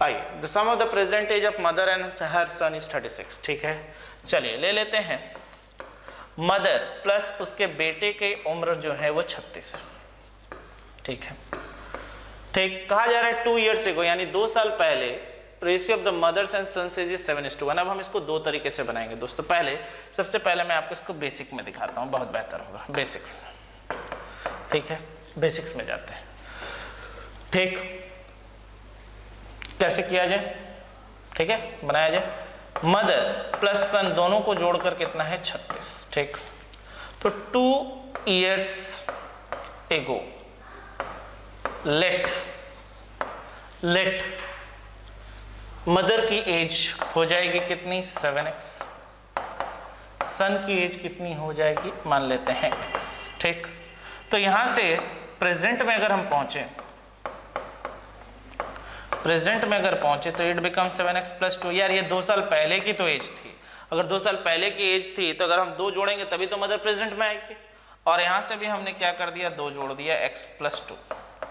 आइए, the sum of the present age of mother and her son is 36, ठीक है। चलिए ले लेते हैं, मदर प्लस उसके बेटे की उम्र जो है वो 36 है, ठीक है, ठीक। कहा जा रहा है 2 ईयर्स एगो, यानी 2 साल पहले ratio of the mother's and sons is 7:1। अब हम इसको दो तरीके से बनाएंगे दोस्तों। सबसे पहले मैं आपको इसको बेसिक में दिखाता हूँ, बहुत बेहतर होगा बेसिक्स, ठीक है। बेसिक्स में जाते हैं, ठीक, कैसे किया जाए, ठीक है, बनाया जाए। मदर प्लस सन दोनों को जोड़कर कितना है 36, ठीक। तो 2 ईयर्स एगो लेट मदर की एज हो जाएगी कितनी 7x, सन की एज कितनी हो जाएगी मान लेते हैं x, ठीक। तो यहां से प्रेजेंट में अगर हम पहुंचे, तो इट बिकम 7x + 2। यार ये 2 साल पहले की तो एज थी, अगर 2 साल पहले की एज थी तो अगर हम 2 जोड़ेंगे तभी तो मदर प्रेजेंट में आएगी, और यहां से भी हमने क्या कर दिया 2 जोड़ दिया x + 2,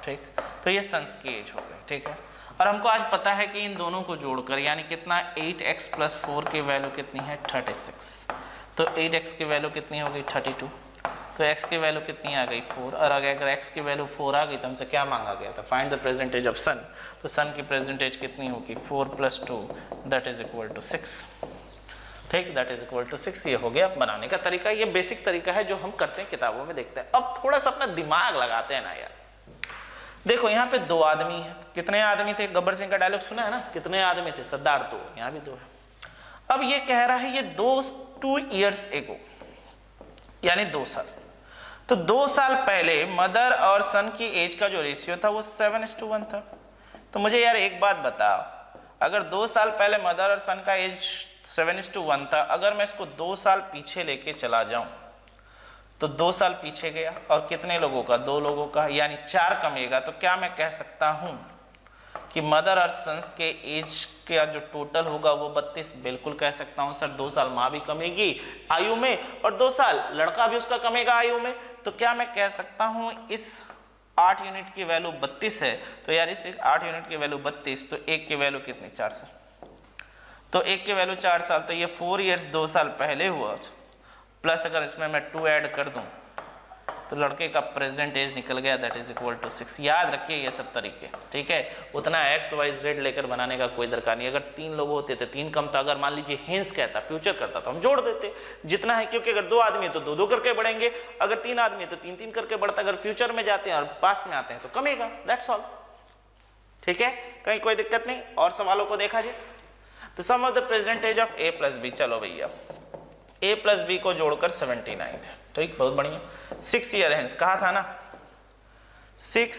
ठीक। तो ये सन्स की एज हो गई, ठीक है। और हमको आज पता है कि इन दोनों को जोड़कर यानी कितना 8x + 4 की वैल्यू कितनी है 36, तो 8x की वैल्यू कितनी हो गई 32, तो x की वैल्यू कितनी आ गई 4, और अगर x की वैल्यू 4 आ गई तो हमसे क्या मांगा गया था find the present age of son, तो सन की प्रेजेंट एज कितनी होगी 4 + 2 दैट इज इक्वल टू 6, ठीक, दैट इज इक्वल टू 6। ये हो गया बनाने का तरीका, ये बेसिक तरीका है जो हम करते हैं किताबों में देखते हैं। अब थोड़ा सा अपना दिमाग लगाते हैं ना यार, देखो यहाँ पे 2 आदमी हैं, कितने आदमी थे, गब्बर सिंह का डायलॉग सुना है ना, कितने आदमी थे सरदार 2, यहाँ भी 2 है। अब ये कह रहा है ये 2 ईयर्स एगो यानी 2 साल, तो 2 साल पहले मदर और सन की एज का जो रेशियो था वो 7:1 था। तो मुझे यार एक बात बताओ, अगर 2 साल पहले मदर और सन का एज 7:1 था, अगर मैं इसको 2 साल पीछे लेके चला जाऊं तो 2 साल पीछे गया और कितने लोगों का, 2 लोगों का, यानी 4 कमेगा। तो क्या मैं कह सकता हूं कि मदर और सन्स के एज का जो टोटल होगा वो 32? बिल्कुल कह सकता हूं सर। 2 साल माँ भी कमेगी आयु में और 2 साल लड़का भी उसका कमेगा आयु में। तो क्या मैं कह सकता हूं इस 8 यूनिट की वैल्यू 32 है, तो यार इस 8 यूनिट की वैल्यू 32, तो 1 की वैल्यू कितनी, 4 साल। तो 1 की वैल्यू 4 साल, तो ये 4 ईयर्स 2 साल पहले हुआ, प्लस अगर इसमें मैं 2 ऐड कर दूं तो लड़के का प्रेजेंट एज निकल गया, दैट इज इक्वल टू 6। याद रखिए ये सब तरीके, ठीक है। उतना एक्स वाई जेड लेकर बनाने का कोई दरकार नहीं। अगर 3 लोग होते थे 3 कम था, अगर मान लीजिए हेंस कहता, फ्यूचर करता, तो हम जोड़ देते जितना है, क्योंकि अगर 2 आदमी है तो 2-2 करके बढ़ेंगे, अगर 3 आदमी है तो 3-3 करके बढ़ता, अगर फ्यूचर में जाते हैं और पास्ट में आते हैं तो कमेगा, दैट्स ऑल, ठीक है। कहीं कोई दिक्कत नहीं। और सवालों को देखा जाए तो sum of the present age of A plus B, चलो भैया a प्लस बी को जोड़कर 79 है, ठीक, बहुत बढ़िया। 6 ईयर हेंस कहा था ना, 6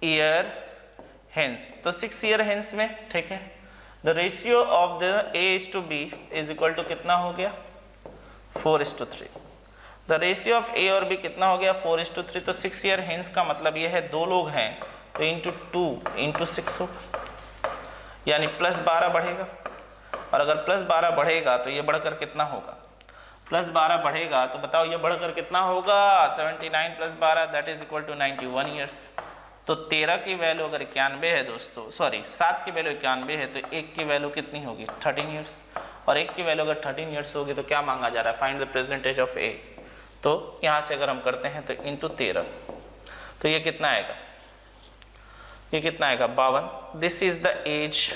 ईयर हेंस, तो 6 ईयर हेंस में, ठीक है, the ratio of the a is to b is equal to कितना हो गया, 4:3। द रेशियो ऑफ a और b कितना हो गया, 4:3। तो 6 ईयर हेंस का मतलब ये है 2 लोग हैं तो इंटू 2 इंटू 6 होगा, यानी +12 बढ़ेगा। और अगर +12 बढ़ेगा तो ये बढ़कर कितना होगा, +12 बढ़ेगा तो बताओ ये बढ़कर कितना होगा, 79 + 12 that is equal to 91 years. तो 13 की वैल्यू अगर 91 है दोस्तों, सॉरी 7 की वैल्यू 91 है, तो 1 की वैल्यू कितनी होगी, 13 ईयर्स। और 1 की वैल्यू अगर 13 ईयर्स होगी तो क्या मांगा जा रहा है, find the present age of A. तो यहाँ से अगर हम करते हैं तो इंटू 13, तो ये कितना आएगा, ये कितना आएगा, 52। This is the age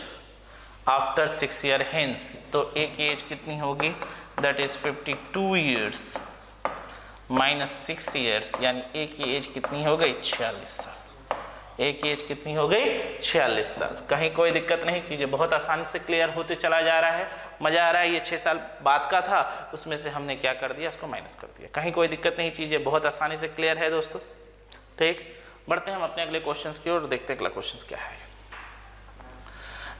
after 6 year hence. तो एक एज कितनी होगी, that is 52 years minus 6 years, यानी एक की एज कितनी हो गई, 46 साल। एक की एज कितनी हो गई, 46 साल। कहीं कोई दिक्कत नहीं, चीजें बहुत आसानी से क्लियर होते चला जा रहा है, मजा आ रहा है। ये 6 साल बाद का था, उसमें से हमने क्या कर दिया, उसको माइनस कर दिया। कहीं कोई दिक्कत नहीं, चीजें बहुत आसानी से क्लियर है दोस्तों, ठीक। बढ़ते हैं हम अपने अगले क्वेश्चन की ओर, देखते हैं अगला क्वेश्चन क्या है।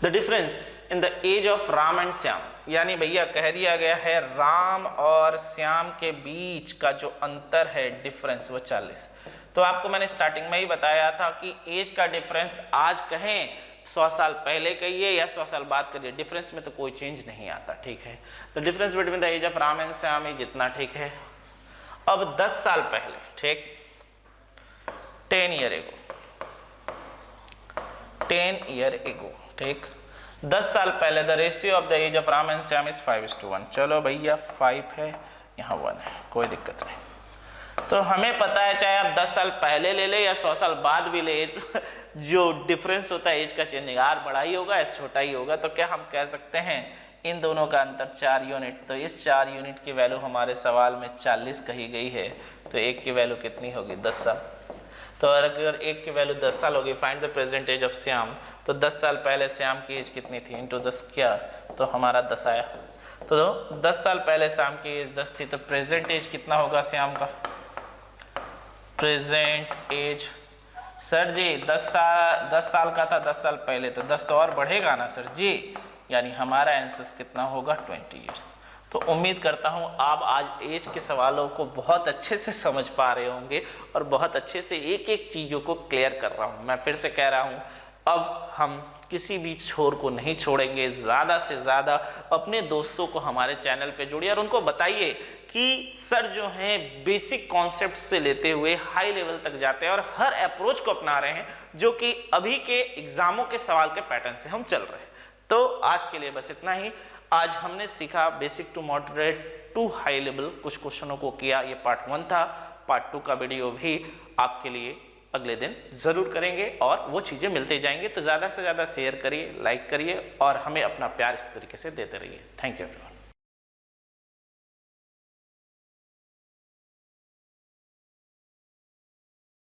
The difference in the age of Ram and Shyam, यानी भैया कह दिया गया है राम और श्याम के बीच का जो अंतर है, डिफरेंस, वो 40। तो आपको मैंने स्टार्टिंग में ही बताया था कि एज का डिफरेंस आज कहें 100 साल पहले कहिए या 100 साल बाद करिए, डिफरेंस में तो कोई चेंज नहीं आता, ठीक है। तो difference between the age of Ram and Shyam is जितना, ठीक है। अब 10 साल पहले, ठीक, 10 ईयर एगो, ठीक, 10 साल पहले the ratio of the age of Ram and Shyam is 5:1। चलो भैया 5 है, यहाँ 1 है, कोई दिक्कत नहीं। तो हमें पता है चाहे आप 10 साल पहले ले ले या 100 साल बाद भी ले, जो डिफरेंस होता है एज का चेंजिंग, आर बड़ा ही होगा एस छोटा ही होगा। तो क्या हम कह सकते हैं इन दोनों का अंतर 4 यूनिट। तो इस 4 यूनिट की वैल्यू हमारे सवाल में 40 कही गई है, तो 1 की वैल्यू कितनी होगी, 10 साल। तो अगर 1 की वैल्यू 10 साल होगी, find the present age of Shyam, तो 10 साल पहले श्याम की एज कितनी थी, इंटू 10 किया तो हमारा 10 आया। तो 10 साल पहले श्याम की एज 10 थी, तो प्रेजेंट एज कितना होगा श्याम का, प्रेजेंट एज, सर जी 10 साल का था 10 साल पहले, तो 10 तो और बढ़ेगा ना सर जी, यानी हमारा आंसर कितना होगा, 20 ईयर्स। तो उम्मीद करता हूं आप आज एज के सवालों को बहुत अच्छे से समझ पा रहे होंगे और बहुत अच्छे से एक एक चीज़ों को क्लियर कर रहा हूं। मैं फिर से कह रहा हूं, अब हम किसी भी छोर को नहीं छोड़ेंगे, ज़्यादा से ज़्यादा अपने दोस्तों को हमारे चैनल पे जोड़िए और उनको बताइए कि सर जो हैं बेसिक कॉन्सेप्ट से लेते हुए हाई लेवल तक जाते हैं और हर अप्रोच को अपना रहे हैं जो कि अभी के एग्जामों के सवाल के पैटर्न से हम चल रहे हैं। तो आज के लिए बस इतना ही। आज हमने सीखा basic to moderate to high level, कुछ क्वेश्चनों को किया, ये पार्ट 1 था। पार्ट 2 का वीडियो भी आपके लिए अगले दिन जरूर करेंगे और वो चीजें मिलते जाएंगे। तो ज्यादा से ज्यादा शेयर करिए, लाइक करिए और हमें अपना प्यार इस तरीके से देते रहिए। Thank you everyone.